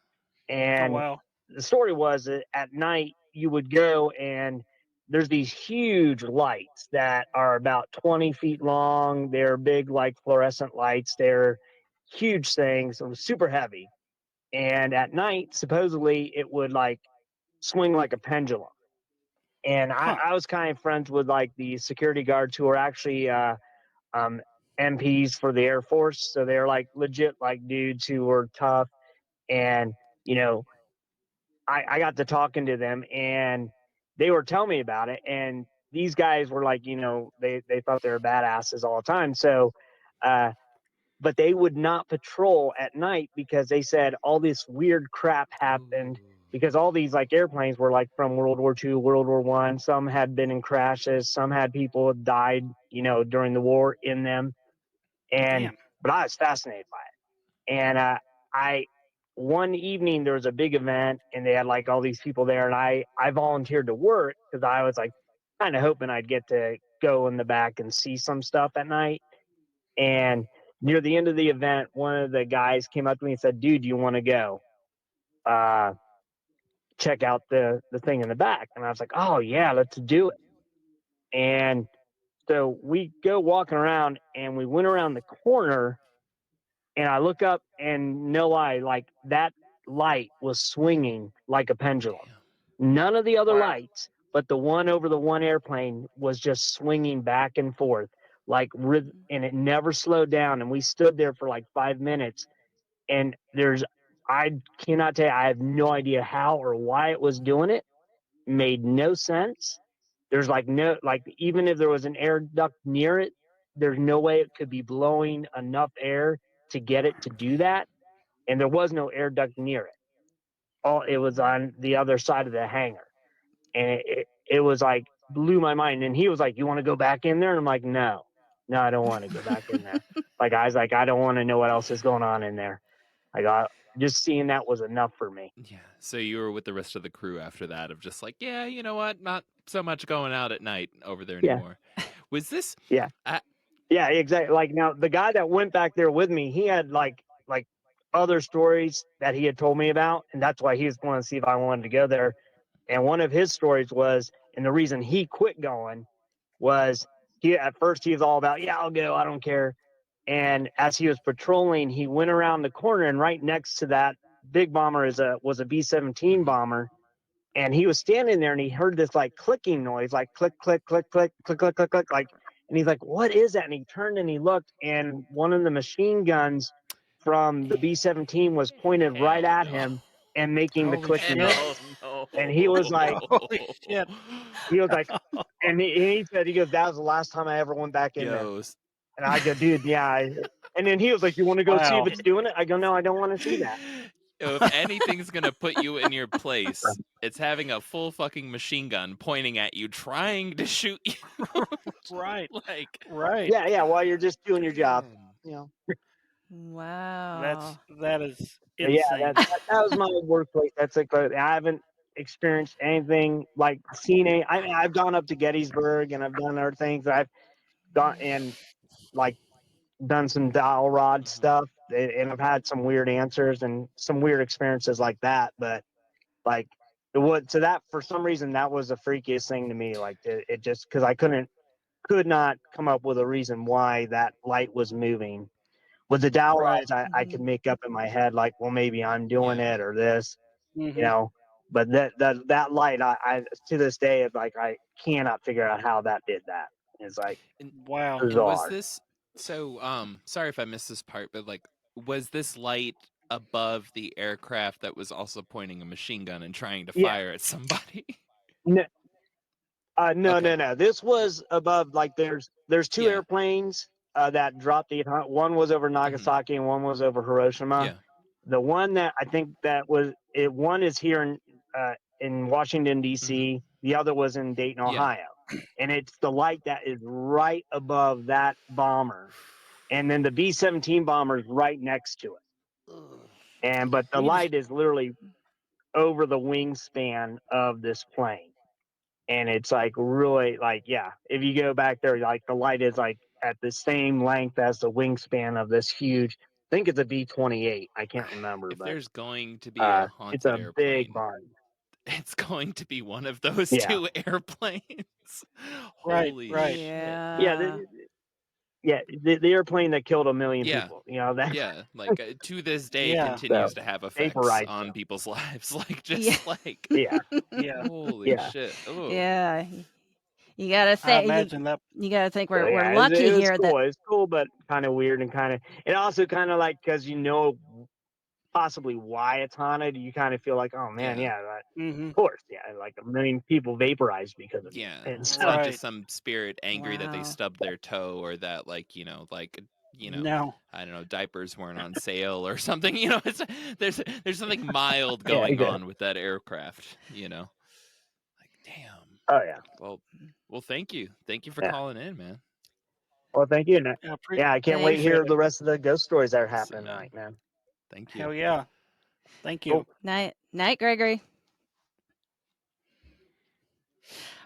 And Oh wow. the story was that at night you would go and there's these huge lights that are about 20 feet long. They're big, like fluorescent lights. They're huge things. It was super heavy. And at night, supposedly, it would like swing like a pendulum. And Huh. I was kind of friends with like the security guards who are actually MPs for the Air Force. So they're like legit, like dudes who were tough. And, you know, I got to talking to them and they were telling me about it. And these guys were like, they thought they were badasses all the time. So, but they would not patrol at night because they said all this weird crap happened because all these like airplanes were like from World War II, World War One. Some had been in crashes. Some had people died, during the war in them. And, Damn. but I was fascinated by it. And, I one evening there was a big event and they had like all these people there and I volunteered to work because I was like kind of hoping I'd get to go in the back and see some stuff at night. And near the end of the event, one of the guys came up to me and said, "Dude, do you want to go check out the thing in the back?" And I was like, "Oh yeah, let's do it." And so we go walking around and we went around the corner and I look up and no lie, like that light was swinging like a pendulum. None of the other Wow. lights, but the one over the one airplane was just swinging back and forth, and it never slowed down. And we stood there for like 5 minutes. And I cannot tell you, I have no idea how or why it was doing it. Made no sense. There's even if there was an air duct near it, there's no way it could be blowing enough air to get it to do that. And there was no air duct near it. It was on the other side of the hangar. And it was like blew my mind. And he was like, "You want to go back in there?" And I'm like, no, I don't want to go back in there. Like, I was like, I don't want to know what else is going on in there. Just seeing that was enough for me. Yeah. So you were with the rest of the crew after that of just like, yeah, you know what? Not so much going out at night over there anymore. Was this? Yeah. Yeah, exactly. Like, now the guy that went back there with me, he had like other stories that he had told me about, and that's why he was going to see if I wanted to go there. And one of his stories was, and the reason he quit going was at first he was all about, yeah, I'll go, I don't care. And as he was patrolling, he went around the corner, and right next to that big bomber was a B-17 bomber. And he was standing there and he heard this like clicking noise, like click, click, click, click, click, click, click, click, like, and he's like, "What is that?" And he turned and he looked, and one of the machine guns from the B-17 was pointed right at him and making the Holy clicking shit. noise. And he was like, Holy shit. and he said, he goes, "That was the last time I ever went back in there." And I go, "Dude, yeah." And then he was like, "You want to go see if Wow. it's doing it?" I go, "No, I don't want to see that." if anything's gonna put you in your place, it's having a full fucking machine gun pointing at you, trying to shoot you. Right. Like, Right. Yeah, while you're just doing your job, damn. you know. Wow. That is But yeah, insane. that was my workplace. That's like I haven't experienced anything like seen any. I mean, I've gone up to Gettysburg and I've done other things. I've gone and like done some dowel rod stuff, and I've had some weird answers and some weird experiences like that. But like so that for some reason that was the freakiest thing to me. Like it just because I could not come up with a reason why that light was moving. With the dowel Right. rods, I could make up in my head like, well, maybe I'm doing Yeah. it or this, Mm-hmm. you know. But that light, I to this day, like I cannot figure out how that did that. It's like Wow. And was bizarre. this so? Sorry if I missed this part, but like, was this light above the aircraft that was also pointing a machine gun and trying to Yeah. fire at somebody? No, no, Okay. no. This was above. Like there's two Yeah. airplanes that dropped 800. One was over Nagasaki and one was over Hiroshima. Yeah. The one that I think that was it. One is here in Washington D.C. The other was in Dayton, Yeah. Ohio, and it's the light that is right above that bomber, and then the B-17 bomber is right next to it. And but the Well, you just light is literally over the wingspan of this plane, and it's like really like if you go back there, like the light is like at the same length as the wingspan of this huge. I think it's a B-28. I can't remember, If but there's going to be a it's haunted a big airplane, barn. it's going to be one of those Yeah, two airplanes. right. Holy Right. shit. yeah. The airplane that killed 1 million Yeah. people. You know that. Yeah, like to this day Yeah. continues So to have effects vaporized on them. people's lives. Like Yeah. just like Yeah, Yeah. holy yeah. shit. Oh. Yeah. You gotta I think. imagine that. You gotta think So we're yeah, lucky it was here cool. that It was cool, but kind of weird and it also kind of like because possibly why it's haunted. You kind of feel like, oh man, Yeah. Mm-hmm. of course, like 1 million people vaporized because of you. Yeah. And It's so not just Right. some spirit angry that they wow. stubbed their toe or that like, No. I don't know, diapers weren't on sale or something. It's there's something mild yeah, going good. on with that aircraft, Like damn. Oh yeah, Well thank you. Thank you for yeah. calling in, man. Well, thank you. And I can't wait to Thanks. hear Appreciate it. the rest of the ghost stories that are Awesome, happening man. tonight, man. Thank you. Hell yeah. Thank you. Cool. Night, Gregory.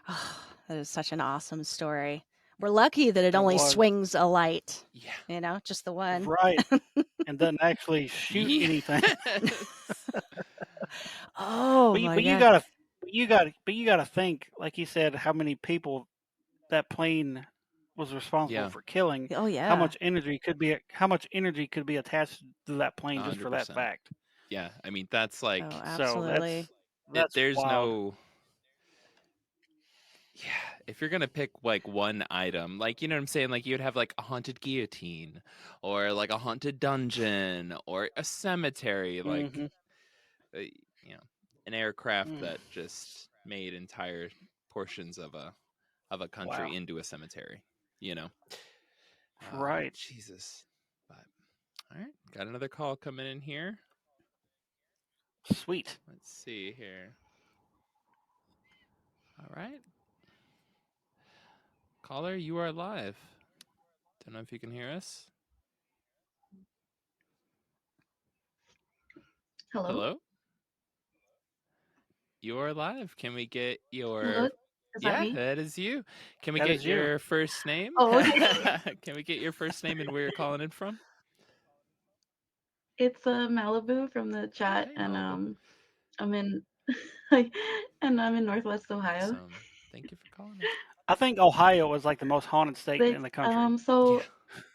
Oh, that is such an awesome story. We're lucky that it It only was. swings a light. Yeah. Just the one. Right. And doesn't actually shoot anything. Yes. Oh But my you god. gotta think, like you said, how many people that plane was responsible Yeah. for killing. Oh How yeah. much energy could be attached to that plane just for that 100%. fact? Yeah, I mean that's like Oh, So absolutely. that's there's wild. no yeah, if you're gonna pick like one item, like you know what I'm saying, like you'd have like a haunted guillotine or like a haunted dungeon or a cemetery, like Mm-hmm. uh, an aircraft Mm. that just made entire portions of a country Wow. into a cemetery, Right. Jesus. But all right, got another call coming in here. Sweet. Let's see here. All right. Caller, you are live. Don't know if you can hear us. Hello? You are live. Can we get your Hello? Is that me? that is you. Can we That get is you. your first name? Oh, okay. Can we get your first name and where you're calling in from? It's Malibu from the chat, Hey, and Malibu. I'm in and I'm in Northwest Ohio. Awesome. Thank you for calling in. I think Ohio is like the most haunted state But in the country. so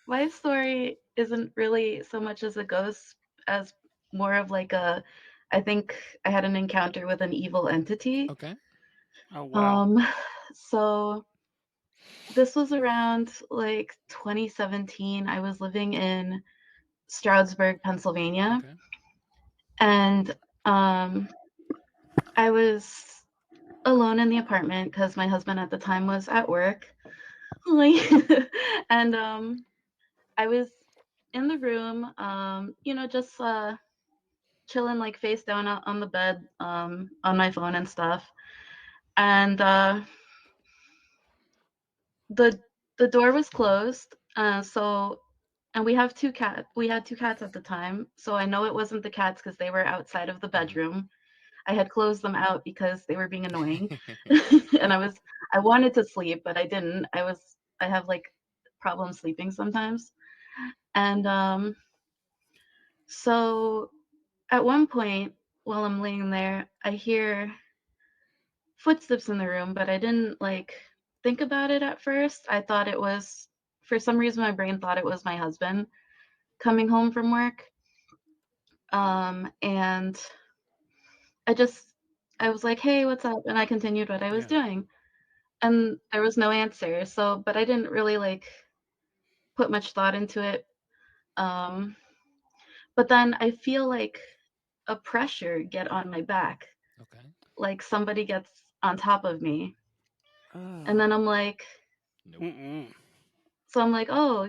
my story isn't really so much as a ghost as more of like I think I had an encounter with an evil entity. Okay. Oh wow. So this was around like 2017. I was living in Stroudsburg, Pennsylvania. Okay. And I was alone in the apartment because my husband at the time was at work. And I was in the room, just chilling like face down on the bed on my phone and stuff. And the door was closed. So and we had 2 cats at the time. So I know it wasn't the cats because they were outside of the bedroom. I had closed them out because they were being annoying. And I wanted to sleep, but I didn't. I have like problems sleeping sometimes. And so at one point while I'm laying there, I hear footsteps in the room, but I didn't like think about it at first. I thought it was, for some reason my brain thought it was my husband coming home from work. And I was like, "Hey, what's up?" And I continued what I was doing. And there was no answer. So, but I didn't really like put much thought into it. But then I feel like a pressure get on my back. Okay. Like somebody gets on top of me. And then I'm like, Mm-mm. so I'm like, "Oh,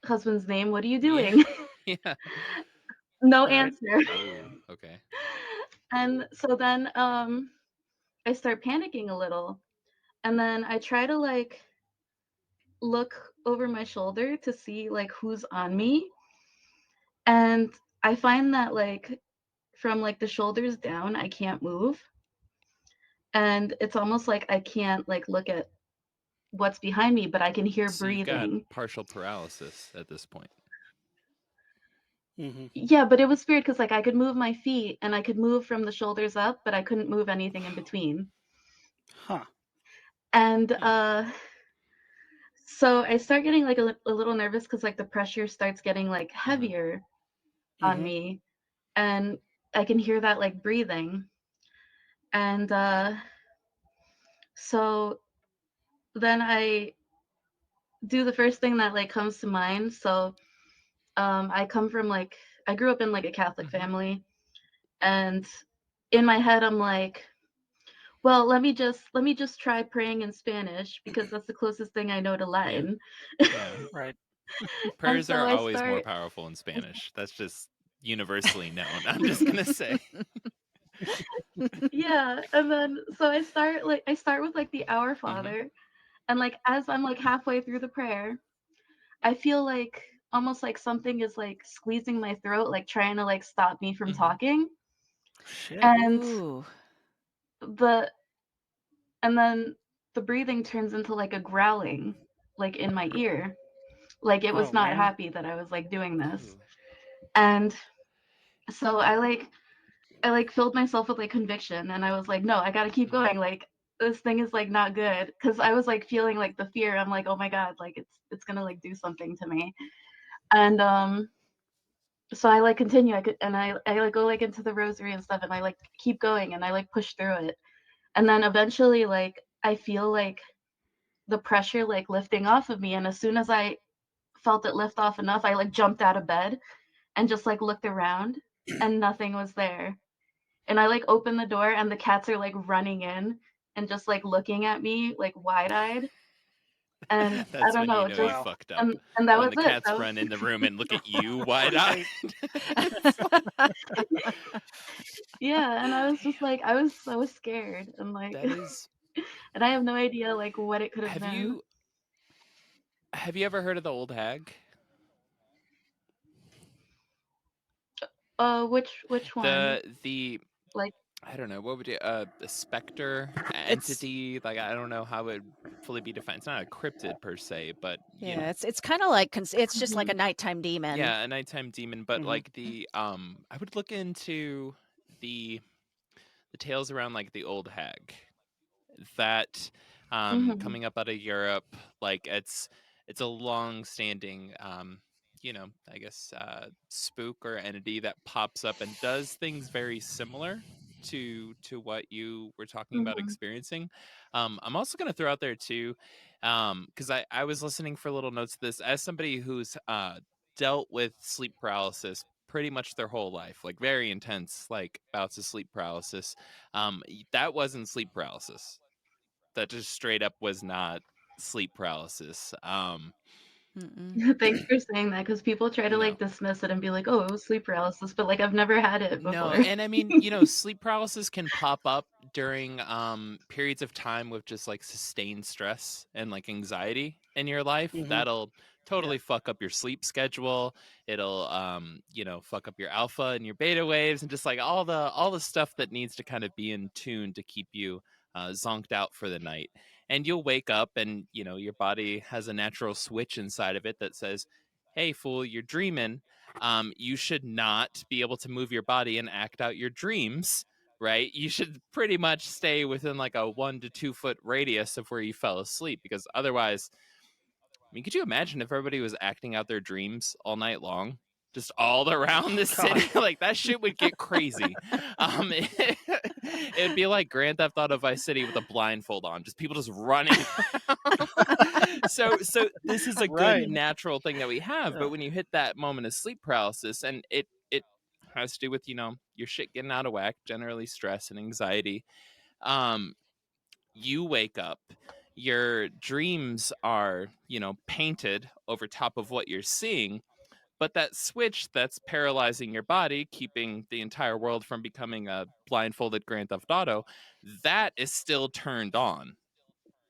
husband's name, what are you doing?" Yeah. No Right. answer. Oh, okay. And so then I start panicking a little. And then I try to like look over my shoulder to see like who's on me. And I find that like from like the shoulders down, I can't move. And it's almost like I can't like look at what's behind me, but I can hear So you've got breathing. partial paralysis at this point. Mm-hmm. Yeah, but it was weird because like I could move my feet and I could move from the shoulders up, but I couldn't move anything in between. Huh. And so I start getting like a little nervous because like the pressure starts getting like heavier on Mm-hmm. me, and I can hear that like breathing. And so then I do the first thing that like comes to mind. So I grew up in like a Catholic family, and in my head I'm like, well, let me just try praying in Spanish because that's the closest thing I know to Latin. Yeah. Right. And Prayers so are I always more start powerful in Spanish. That's just universally known. I'm just gonna say. yeah, and then so I start with like the Our Father, and like as I'm like halfway through the prayer, I feel like almost like something is like squeezing my throat, like trying to like stop me from talking. Shit. And Ooh. the and then the breathing turns into like a growling, like in my ear. Like it was Oh not man. happy that I was like doing this. Ooh. And so I filled myself with like conviction, and I was like, no, I gotta keep going. Like this thing is like not good, because I was like feeling like the fear. I'm like, oh my god, like it's gonna like do something to me. And so I like continue. I like go like into the rosary and stuff, and I like keep going, and I like push through it. And then eventually, like I feel like the pressure like lifting off of me, and as soon as I felt it lift off enough, I like jumped out of bed and just like looked around, and nothing was there. And I like open the door, and the cats are like running in and just like looking at me like wide-eyed. And I That's don't when you know, know you just Wow. fucked up. and that When was the it. cats That was run in the room and look at you wide-eyed. yeah, and I was just like I was scared, and like That is. and I have no idea like what it could have Have been. you ever heard of the old hag? Which one? The Like I don't know, what would you a specter It's entity, like I don't know how it would fully be defined. It's not a cryptid per se, but you yeah, know. it's kind of like it's just like a mhm, nighttime demon. Yeah, a nighttime demon, but Mm-hmm. like I would look into the tales around like the old hag. That mhm, coming up out of Europe, like it's a long standing I guess spook or entity that pops up and does things very similar to what you were talking about mhm, experiencing. I'm also going to throw out there too, because I was listening for little notes of this as somebody who's dealt with sleep paralysis pretty much their whole life, like very intense like bouts of sleep paralysis. That wasn't sleep paralysis. That just straight up was not sleep paralysis. Thanks for saying that, because people try to like dismiss it and be like, "Oh, it was sleep paralysis," but like I've never had it before. No, and I mean, sleep paralysis can pop up during periods of time with just like sustained stress and like anxiety in your life. That'll totally fuck up your sleep schedule. It'll fuck up your alpha and your beta waves and just like all the stuff that needs to kind of be in tune to keep you zonked out for the night. And you'll wake up and your body has a natural switch inside of it that says, "Hey fool, you're dreaming. You should not be able to move your body and act out your dreams," right? You should pretty much stay within like a 1 to 2 foot radius of where you fell asleep, because otherwise, I mean, could you imagine if everybody was acting out their dreams all night long? Just all around the city? Like, that shit would get crazy. It'd be like Grand Theft Auto Vice City with a blindfold on, just people just running. So this is a good natural thing that we have, but when you hit that moment of sleep paralysis, and it has to do with your shit getting out of whack, generally stress and anxiety, you wake up, your dreams are painted over top of what you're seeing, but that switch that's paralyzing your body, keeping the entire world from becoming a blindfolded Grand Theft Auto, that is still turned on.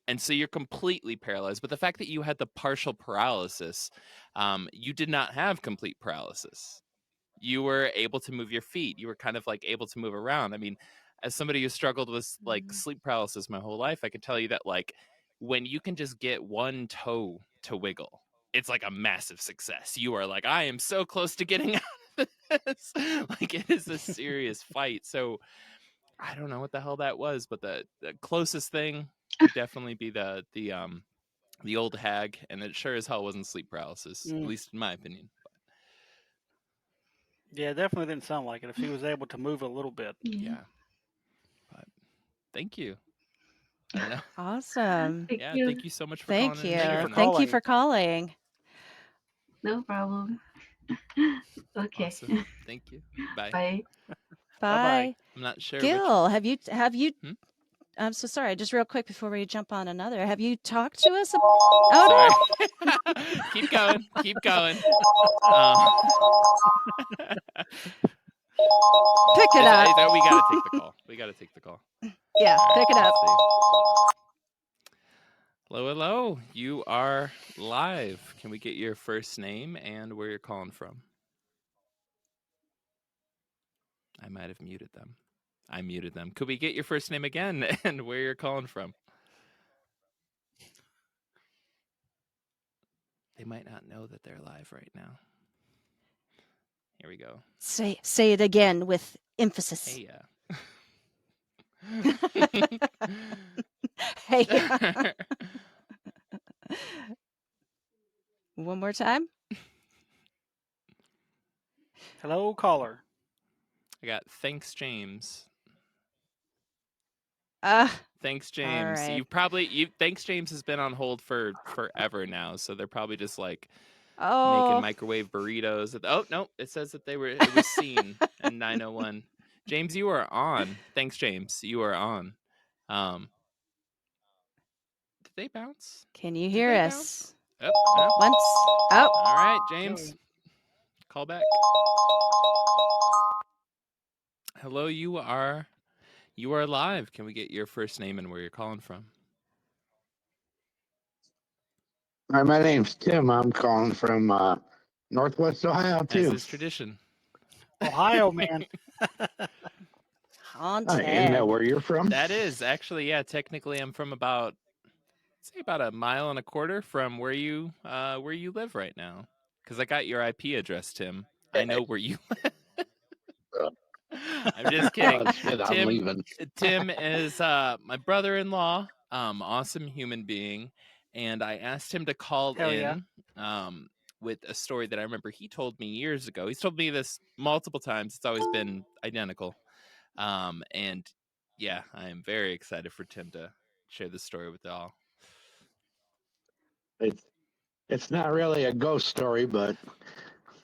And so you're completely paralyzed. But the fact that you had the partial paralysis, you did not have complete paralysis. You were able to move your feet. You were kind of like able to move around. I mean, as somebody who struggled with like sleep paralysis my whole life, I could tell you that like when you can just get one toe to wiggle, it's like a massive success. You are like, I am so close to getting out of this. Like, it is a serious fight. So I don't know what the hell that was, but the closest thing would definitely be the old hag, and it sure as hell wasn't sleep paralysis, at least in my opinion. Yeah, it definitely didn't sound like it. If she was able to move a little bit. Yeah. But thank you. I don't know. Awesome. Thank you so much for Thank calling you. in. Thank you for calling. No problem. Okay. Awesome. Thank you. Bye. Bye. Bye. I'm not sure. Gil, have you? I'm so sorry. Just real quick before we jump on another, have you talked to us? Oh no! Keep going. Keep going. Pick it up. We gotta take the call. We gotta take the call. Yeah, pick it up. Hello, hello. You are live. Can we get your first name and where you're calling from? I might have muted them. I muted them. Could we get your first name again and where you're calling from? They might not know that they're live right now. Here we go. Say it again with emphasis. Hey, Hey. One more time. Hello, caller. I got thanks, James. Thanks, James. Right. Thanks, James has been on hold for forever now, so they're probably just like making microwave burritos. Oh no, it says that it was seen in 901. James, you are on. Thanks, James. You are on. Did they bounce? Can you hear us? Oh, no. Once. Oh. All right, James. Call back. Hello, you are live. Can we get your first name and where you're calling from? Hi, my name's Tim. I'm calling from Northwest Ohio, too. As is tradition. Ohio, man. Isn't that where you're from? That is. Actually, yeah, technically I'm from about a mile and a quarter from where you live right now. Because I got your IP address, Tim. I know where you live. I'm just kidding. Oh, shit, I'm leaving. Tim is my brother-in-law, awesome human being, and I asked him to call in with a story that I remember he told me years ago. He's told me this multiple times. It's always been identical. And yeah, I am very excited for Tim to share this story with y'all. It's not really a ghost story, but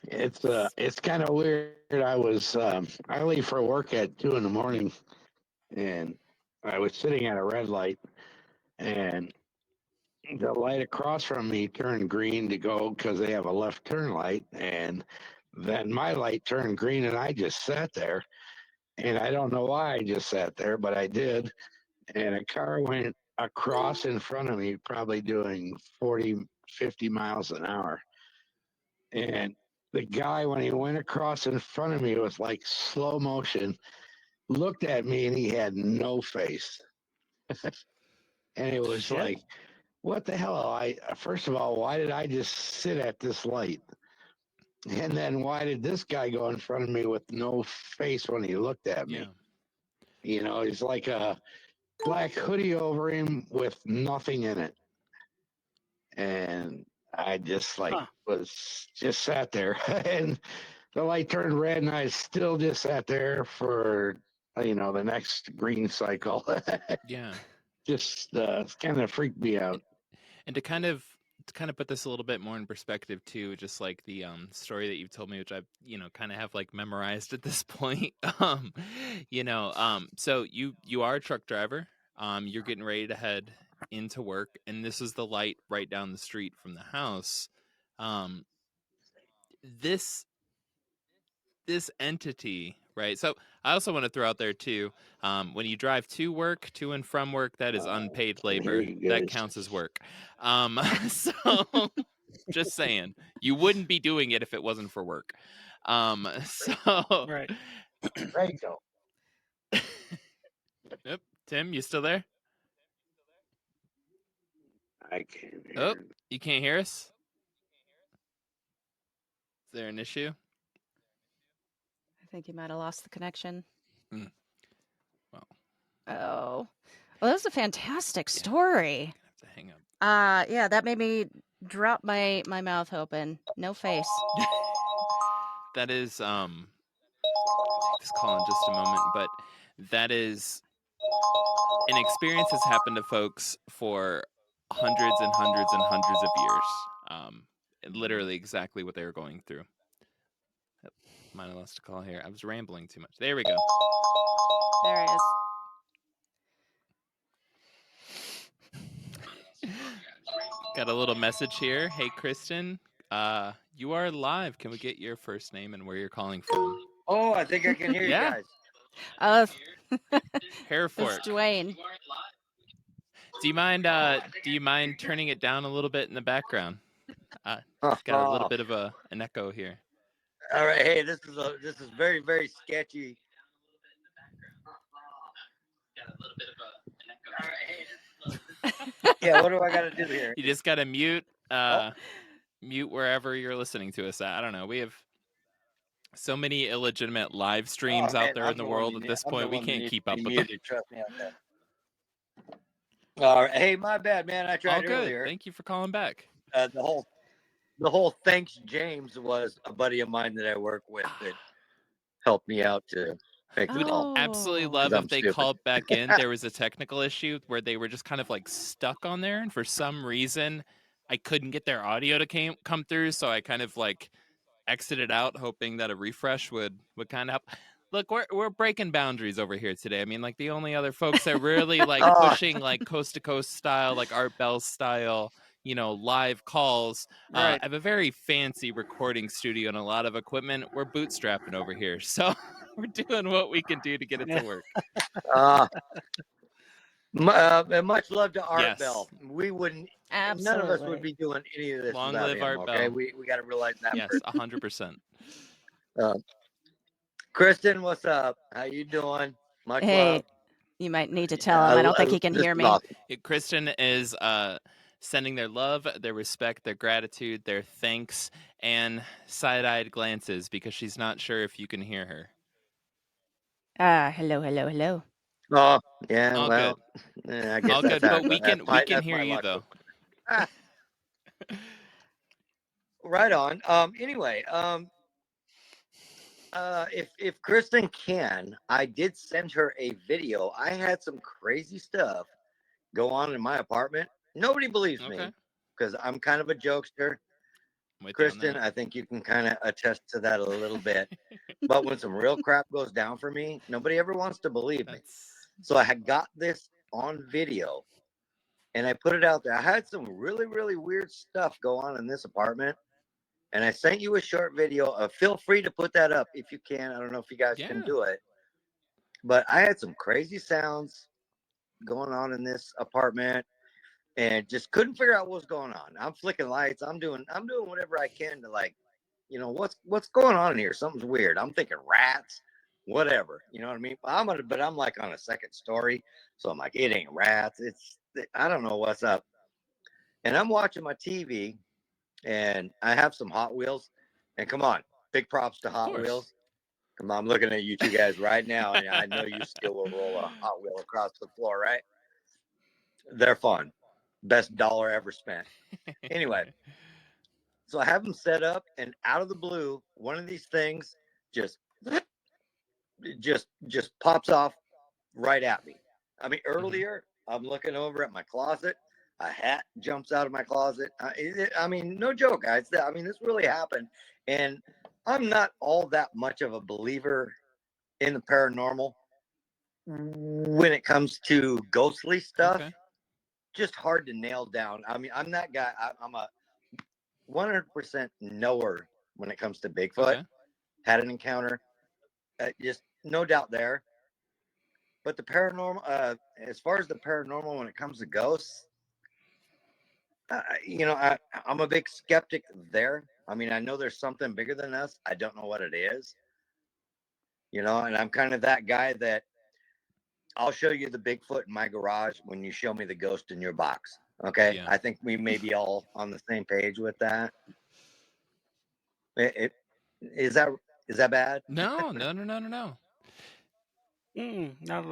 it's kind of weird. I leave for work at 2 a.m, and I was sitting at a red light, and the light across from me turned green to go because they have a left turn light, and then my light turned green, and I just sat there. And I don't know why I just sat there, but I did. And a car went across in front of me, probably doing 40, 50 miles an hour. And the guy, when he went across in front of me, it was like slow motion, looked at me, and he had no face. And it was Shit. like, what the hell? First of all, why did I just sit at this light? And then why did this guy go in front of me with no face when he looked at me? Yeah. You know, he's like a black hoodie over him with nothing in it. And I just was just sat there, and the light turned red, and I still just sat there for the next green cycle. Yeah. Just kind of freaked me out. And to kind of put this a little bit more in perspective too, just like the story that you've told me, which I've kind of have like memorized at this point. So you are a truck driver. You're getting ready to head into work, and this is the light right down the street from the house. This entity, right? So I also want to throw out there too, when you drive to work, to and from work, that is unpaid labor. That counts as work. So just saying, you wouldn't be doing it if it wasn't for work. So Right. Rachel. Yep. Tim, you still there? I can't hear. Oh, you can't hear us? Is there an issue? I think you might have lost the connection. Mm. Well. Oh. Well, that was a fantastic story. I have to hang up. Yeah, that made me drop my mouth open. No face. That is I'll take this call in just a moment, but that is an experience that's happened to folks for hundreds and hundreds and hundreds of years. Literally exactly what they were going through. Might have lost a call here. I was rambling too much. There we go. There it is. Got a little message here. Hey, Kristen, you are live. Can we get your first name and where you're calling from? Oh, I think I can hear Yeah. you guys. Hairfork. It's Dwayne. Do you mind turning it down a little bit in the background? It's got a little bit of an echo here. All right, hey, this is very, very sketchy. Yeah, what do I got to do here? You just got to mute wherever you're listening to us at. I don't know. We have so many illegitimate live streams out there in the world at this point. We can't keep up with them. Trust me on that. All right, hey, my bad, man. I tried All good. earlier. Thank you for calling back. The whole thanks James was a buddy of mine that I work with that helped me out to make the call. Absolutely love if they called back in. There was a technical issue where they were just kind of like stuck on there, and for some reason I couldn't get their audio to come through, so I kind of like exited out hoping that a refresh would kind of help. Look, we're breaking boundaries over here today. I mean, like the only other folks that really like pushing like coast to coast style, like Art Bell style, live calls. Right. I have a very fancy recording studio and a lot of equipment. We're bootstrapping over here, so we're doing what we can do to get it to work. Much love to Art Bell. We wouldn't. Absolutely. None of us would be doing any of this. Long without live him, Art okay? Bell. We got to realize that. Yes, 100%. Kristen, what's up? How you doing? Much Hey, love. you might need to tell him. I don't think he can hear me. Awesome. Kristen is sending their love, their respect, their gratitude, their thanks, and side-eyed glances because she's not sure if you can hear her. Hello. Oh, yeah. All well, good. I guess All that's good, but we can hear you luck. though. Right on. Anyway, if Kristen can, I did send her a video. I had some crazy stuff go on in my apartment. Nobody believes me because I'm kind of a jokester. Kristen, I think you can kind of attest to that a little bit. But when some real crap goes down for me, nobody ever wants to believe me. So I had got this on video, and I put it out there. I had some really, really weird stuff go on in this apartment. And I sent you a short video. Feel free to put that up if you can. I don't know if you guys can do it. But I had some crazy sounds going on in this apartment and just couldn't figure out what was going on. I'm flicking lights. I'm doing whatever I can to, like, you know, what's going on here? Something's weird. I'm thinking rats, whatever. You know what I mean? But I'm like on a second story. So I'm like, it ain't rats. I don't know what's up. And I'm watching my TV and I have some Hot Wheels. And come on, big props to Hot Wheels. Come on, I'm looking at you two guys right now, and I know you still will roll a Hot Wheel across the floor, right? They're fun. Best dollar ever spent. Anyway, so I have them set up, and out of the blue, one of these things just pops off right at me. I mean, earlier, I'm looking over at my closet. A hat jumps out of my closet. I mean, no joke, guys. I mean, this really happened. And I'm not all that much of a believer in the paranormal when it comes to ghostly stuff. Okay. Just hard to nail down. I mean, I'm that guy. I'm a 100% knower when it comes to Bigfoot. Okay. Had an encounter. Just no doubt there. But the paranormal, as far as the paranormal when it comes to ghosts, you know, I'm a big skeptic there. I mean, I know there's something bigger than us. I don't know what it is. You know, and I'm kind of that guy that I'll show you the Bigfoot in my garage when you show me the ghost in your box. Okay. Yeah. I think we may be all on the same page with that. Is that bad? No. Not at all.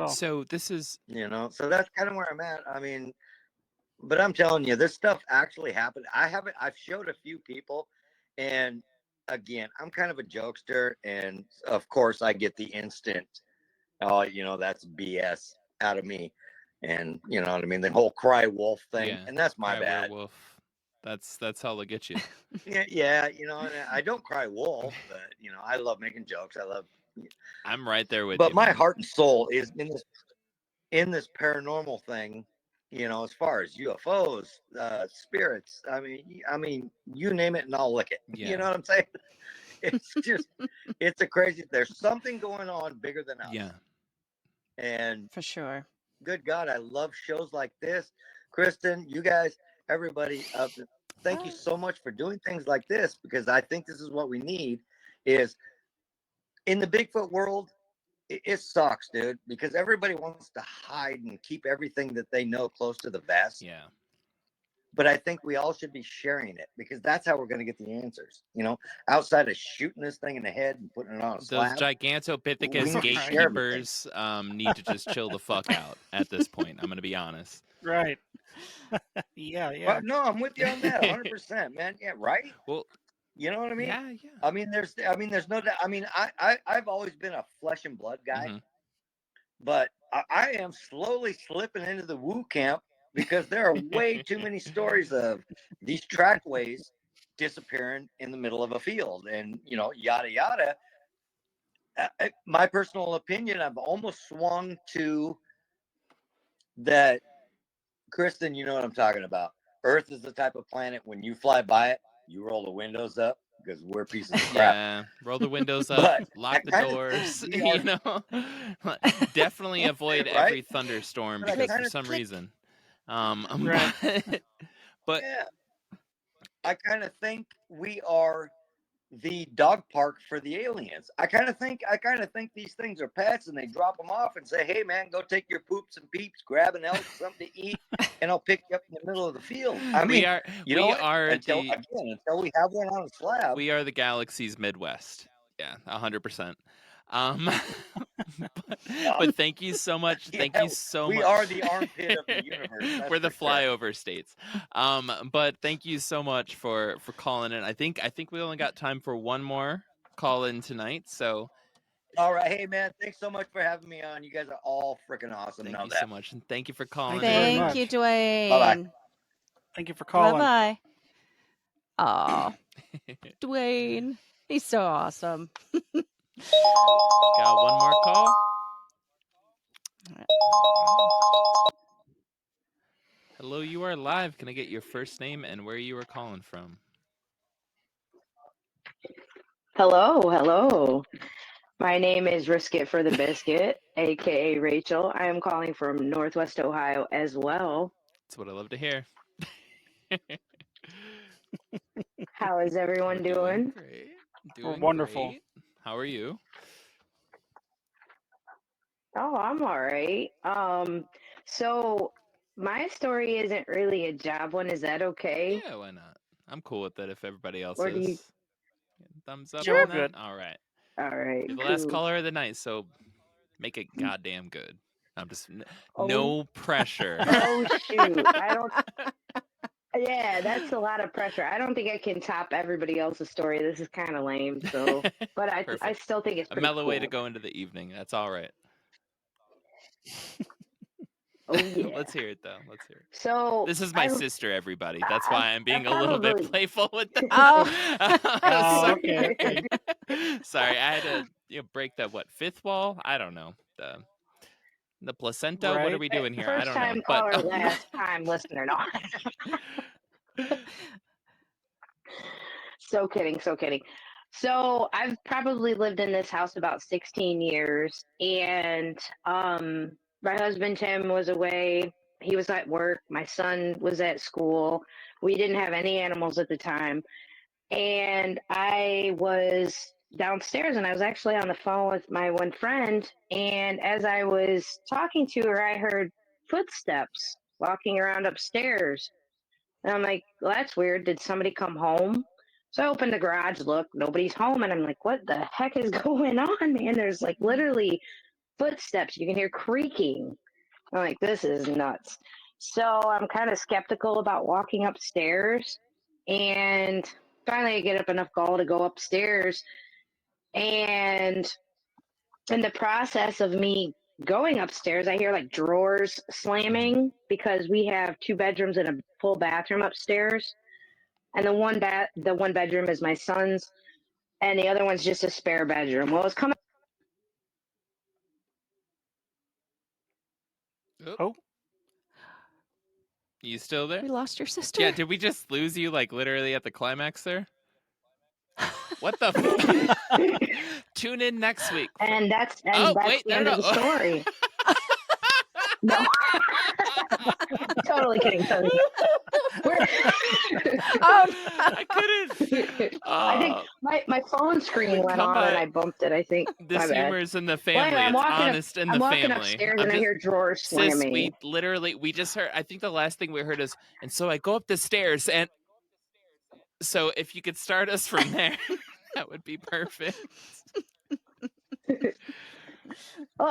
So this is, you know, so that's kind of where I'm at. I mean, but I'm telling you, this stuff actually happened. I've showed a few people, and again, I'm kind of a jokester, and of course I get the instant, oh, you know, that's BS out of me. And you know what I mean? The whole cry wolf thing. And that's my bad. Werewolf. That's how they get you. Yeah, you know, and I don't cry wolf, but you know, I love making jokes. I'm right there with you. But my man. heart and soul is in this paranormal thing, you know, as far as UFOs, spirits. I mean, you name it and I'll lick it. Yeah. You know what I'm saying? It's just, it's a crazy. There's something going on bigger than us. Yeah. And for sure. Good God, I love shows like this. Kristen, you guys, everybody, thank you so much for doing things like this, because I think this is what we need. Is in the Bigfoot world, it sucks, dude, because everybody wants to hide and keep everything that they know close to the vest. Yeah. But I think we all should be sharing it, because that's how we're going to get the answers. You know, outside of shooting this thing in the head and putting it on a slab. Those Gigantopithecus gatekeepers need to just chill the fuck out at this point. I'm going to be honest. Right. Yeah. Well, no, I'm with you on that 100%, man. Yeah, right? Well, you know what I mean? Yeah. I mean, there's no doubt. I mean, I've always been a flesh and blood guy, but I am slowly slipping into the woo camp, because there are way too many stories of these trackways disappearing in the middle of a field, and you know, yada yada. My personal opinion, I've almost swung to that. Kristen, you know what I'm talking about. Earth is the type of planet when you fly by it, you roll the windows up, because we're pieces of crap. Yeah, roll the windows up, lock the doors. You know, definitely avoid every thunderstorm, because for some reason. Right. But yeah, I kind of think we are the dog park for the aliens. I kind of think these things are pets, and they drop them off and say, "Hey, man, go take your poops and peeps, grab an elk, something to eat, and I'll pick you up in the middle of the field." I mean, until we have one on a slab. We are the galaxy's Midwest. Yeah, 100%. But thank you so much. Thank you so much. We are the armpit of the universe. We're the flyover states. But thank you so much for calling in. I think we only got time for one more call in tonight. So all right, hey man, thanks so much for having me on. You guys are all freaking awesome. Thank you so much, and thank you for calling. Thank you, Dwayne. Bye-bye. Thank you for calling. Bye-bye. Aw, Dwayne, he's so awesome. Got one more call. Hello, you are live. Can I get your first name and where you are calling from? Hello. My name is Risk It for the Biscuit, aka Rachel. I am calling from Northwest Ohio as well. That's what I love to hear. How is everyone doing? Great. We're wonderful. Great. How are you? Oh, I'm all right. So my story isn't really a job one. Is that okay? Yeah, why not? I'm cool with it if everybody else Or do is. you? Thumbs up Yeah, we're on that? good. All right. All right, You're the last cool. caller of the night, so make it goddamn good. I'm just Oh, no pressure. oh shoot! I don't. Yeah, that's a lot of pressure. I don't think I can top everybody else's story. This is kind of lame. So, but I Perfect. still think it's A pretty mellow way to cool. go into the evening. That's all right. Oh yeah. Let's hear it though. Let's hear it. So This is my sister, everybody. That's I why I'm being a little bit playful with that. Oh. Okay. Sorry, I had to break that fifth wall. I don't know the placenta. Right. What are we doing here? I First don't know. time But caller, last time listener. No. So kidding. So I've probably lived in this house about 16 years, and my husband Tim was away. He was at work. My son was at school. We didn't have any animals at the time, and I was downstairs, and I was actually on the phone with my one friend. And as I was talking to her, I heard footsteps walking around upstairs. And I'm like, well, that's weird. Did somebody come home? So I opened the garage, look, nobody's home. And I'm like, what the heck is going on, man? There's like literally footsteps. You can hear creaking. I'm like, this is nuts. So I'm kind of skeptical about walking upstairs. And finally, I get up enough gall to go upstairs. And in the process of me going upstairs, I hear like drawers slamming because we have two bedrooms and a full bathroom upstairs. And the one bedroom is my son's, and the other one's just a spare bedroom. Well, it's coming. Oh, you still there? We lost your sister. Yeah. Did we just lose you like literally at the climax there? What the? Tune in next week. And that's the end of the story. No, totally kidding. Oh, I couldn't. I think my phone screen went on and I bumped it. I think this humor is in the family. Well, anyway, it's honest in the I'm family. walking upstairs and I hear drawers slamming. Sis, we just heard. I think the last thing we heard is, and so I go up the stairs, and so if you could start us from there, that would be perfect. All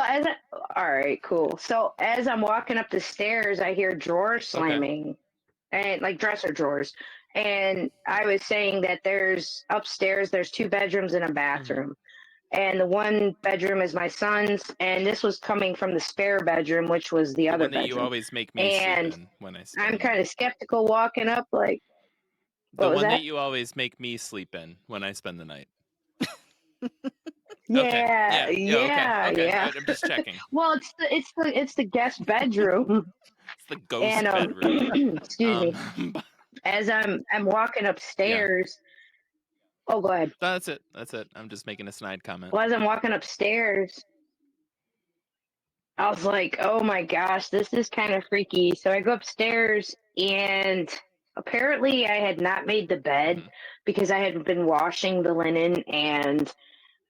right, cool. So as I'm walking up the stairs, I hear drawers slamming, and like dresser drawers. And I was saying that there's upstairs, there's two bedrooms and a bathroom. And the one bedroom is my son's, and this was coming from the spare bedroom, which was the other bedroom. You always make me sleep in when I I'm kind of skeptical walking up, like, the one that you always make me sleep in when I spend the night. Yeah. Okay. I'm just checking. Well, it's the guest bedroom. It's the ghost bedroom. Excuse me. As I'm walking upstairs. Yeah. Oh, go ahead. That's it. I'm just making a snide comment. Well, as I'm walking upstairs, I was like, oh my gosh, this is kind of freaky. So I go upstairs, and apparently I had not made the bed because I had been washing the linen, and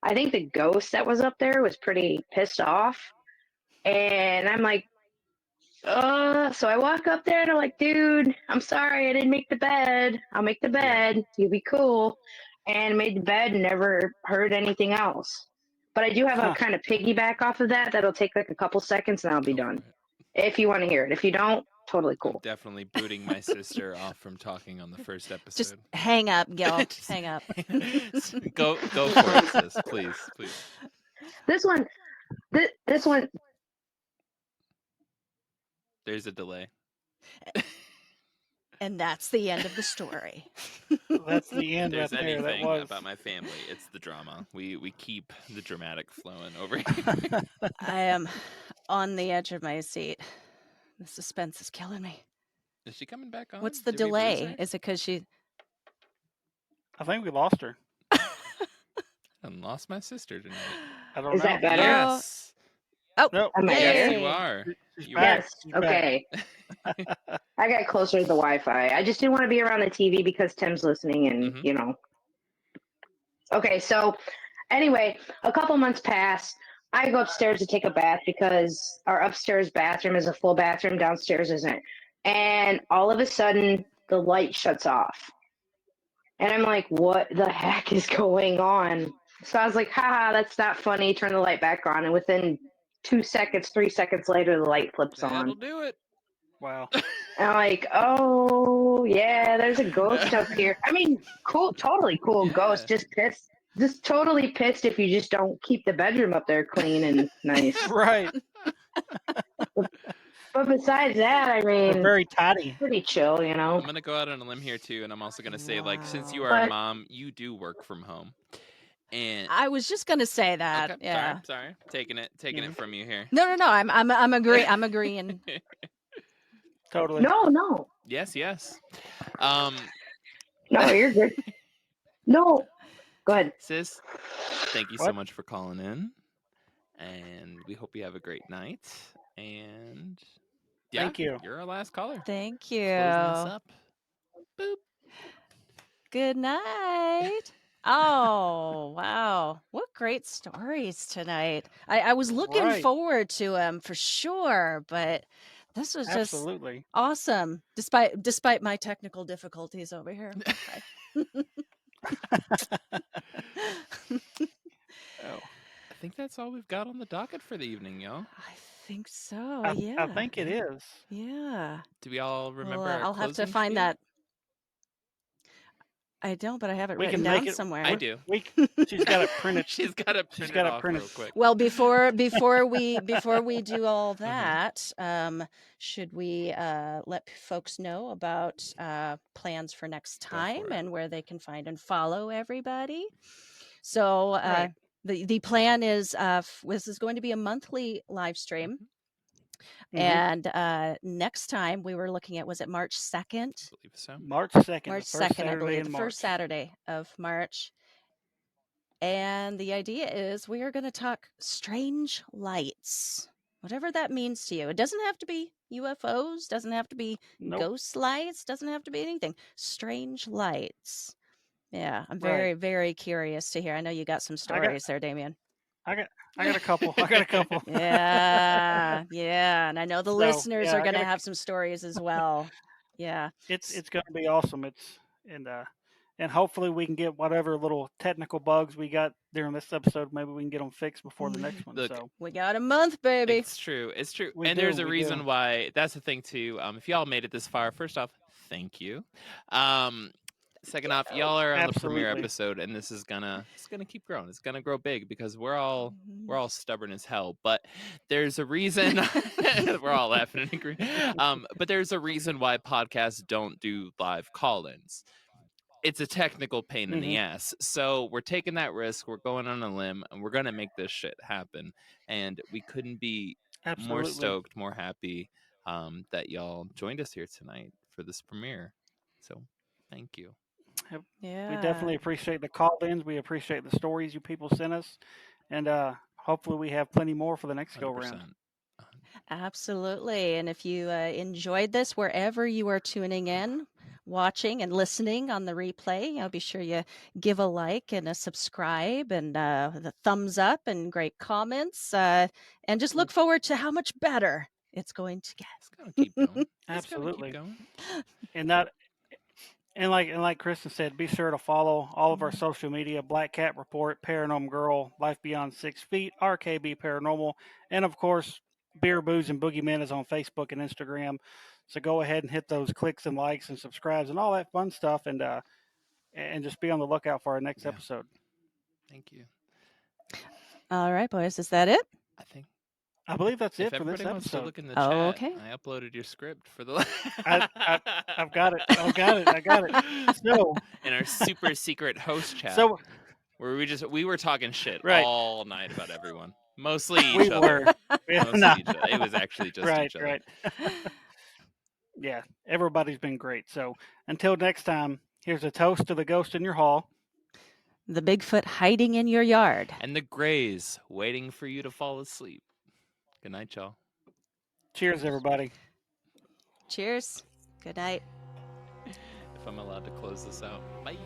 I think the ghost that was up there was pretty pissed off. And I'm like, so I walk up there and I'm like, dude, I'm sorry, I didn't make the bed. I'll make the bed. You'll be cool. And made the bed and never heard anything else. But I do have a kind of piggyback off of that. That'll take like a couple seconds and I'll be done. If you want to hear it. If you don't, totally cool. I'm definitely booting my sister off from talking on the first episode. Just hang up, Gil. Hang up. Go for it, sis. Please. This one. There's a delay. And that's the end of the story. That's the end. There's right there. anything that was. about my family, it's the drama. We keep the dramatic flowing over here. I am on the edge of my seat. The suspense is killing me. Is she coming back on? What's the Did we lose delay? her? Is it because she? I think we lost her. I lost my sister tonight. I don't Is know. that better? Yes. Oh, Nope. Am I Yes, there? you are. She's You back. Yes. She's back. Okay. I got closer to the Wi-Fi. I just didn't want to be around the TV because Tim's listening, and you know. Okay, so anyway, a couple months pass. I go upstairs to take a bath because our upstairs bathroom is a full bathroom, downstairs isn't. And all of a sudden, the light shuts off. And I'm like, what the heck is going on? So I was like, haha, that's not funny. Turn the light back on. And within 2 seconds, 3 seconds later, the light flips That'll on. do it. Wow. And I'm like, oh, yeah, there's a ghost up here. I mean, cool, totally cool ghost. Just pissed. Just totally pissed if you just don't keep the bedroom up there clean and nice. Right. But besides that, I We're mean, very tidy. pretty chill, you know. I'm gonna go out on a limb here too, and I'm also gonna say, like, since you are But- a mom, you do work from home. And I was just gonna say that. okay, Yeah. sorry, taking it from you here. No. I'm agreeing. I'm agreeing. Totally. No. Yes. No, you're good. No. Go ahead. Sis, thank you so much for calling in, and we hope you have a great night. And yeah, Thank you. You're our last caller. Thank you. Closing this up. Boop. Good night. Oh, wow. What great stories tonight. I was looking Right. forward to them for sure, but this was just Absolutely. awesome despite my technical difficulties over here. Okay. Oh, I think that's all we've got on the docket for the evening, y'all. I think so. I Yeah. think it is. Yeah. Do we all remember? Well, our I'll have to closing find spiel? that. I don't, but I have it We written can down make it. somewhere. I do. She's got it printed. She's got it printed off printed. real quick. Well, before we do all that, should we let folks know about plans for next time and where they can find and follow everybody? So Right. the plan is this is going to be a monthly live stream. Mhm. And next time we were looking at, was it March 2nd? I believe so. March 2nd. March the first 2nd, I believe, Saturday the in first March. Saturday of March. And the idea is we are going to talk strange lights, whatever that means to you. It doesn't have to be UFOs, doesn't have to be Nope. ghost lights, doesn't have to be anything. Strange lights. Yeah, I'm Right. very, very curious to hear. I know you got some stories there, Damion. I got a couple. I got a couple. Yeah, yeah, and I know the So, listeners yeah, are I going to gotta- have some stories as well. Yeah. It's going to be awesome. And hopefully we can get whatever little technical bugs we got during this episode. Maybe we can get them fixed before the next one. Look, So We got a month, baby. It's true. It's true. We And do, there's a we reason do. why. That's the thing too. If y'all made it this far, first off, thank you. Second off, y'all are on the premiere Absolutely. episode, and it's gonna keep growing. It's gonna grow big because we're all stubborn as hell. But there's a reason. We're all laughing and agreeing. But there's a reason why podcasts don't do live call-ins. It's a technical pain in the ass. So we're taking that risk. We're going on a limb, and we're going to make this shit happen. And we couldn't be more Absolutely. stoked, more happy that y'all joined us here tonight for this premiere. So thank you. Yeah. We definitely appreciate the call-ins. We appreciate the stories you people sent us. And hopefully we have plenty more for the next go-round. 100%. Absolutely. And if you enjoyed this, wherever you are tuning in, watching and listening on the replay, be sure you give a like and a subscribe and the thumbs up and great comments. And just look forward to how much better it's going to get. It's going to keep going. Absolutely. Keep going. And like Kristen said, be sure to follow all of our social media: Black Cat Report, Paranorm Girl, Life Beyond 6 Feet, RKB Paranormal, and of course, Beer, Booze, and Boogeymen is on Facebook and Instagram. So go ahead and hit those clicks and likes and subscribes and all that fun stuff, and just be on the lookout for our next episode. Thank you. All right, boys, is that it? I believe that's it If for this everybody wants to episode. look in the chat, okay. I uploaded your script for the. I've got it. I got it. So in our super secret host chat, where we were talking shit all night about everyone, mostly each other. Yeah, Mostly each other. It was actually just each other. Right. Yeah, everybody's been great. So until next time, here's a toast to the ghost in your hall. The Bigfoot hiding in your yard. And the Greys waiting for you to fall asleep. Good night, y'all. Cheers, everybody. Cheers. Good night. If I'm allowed to close this out. Bye.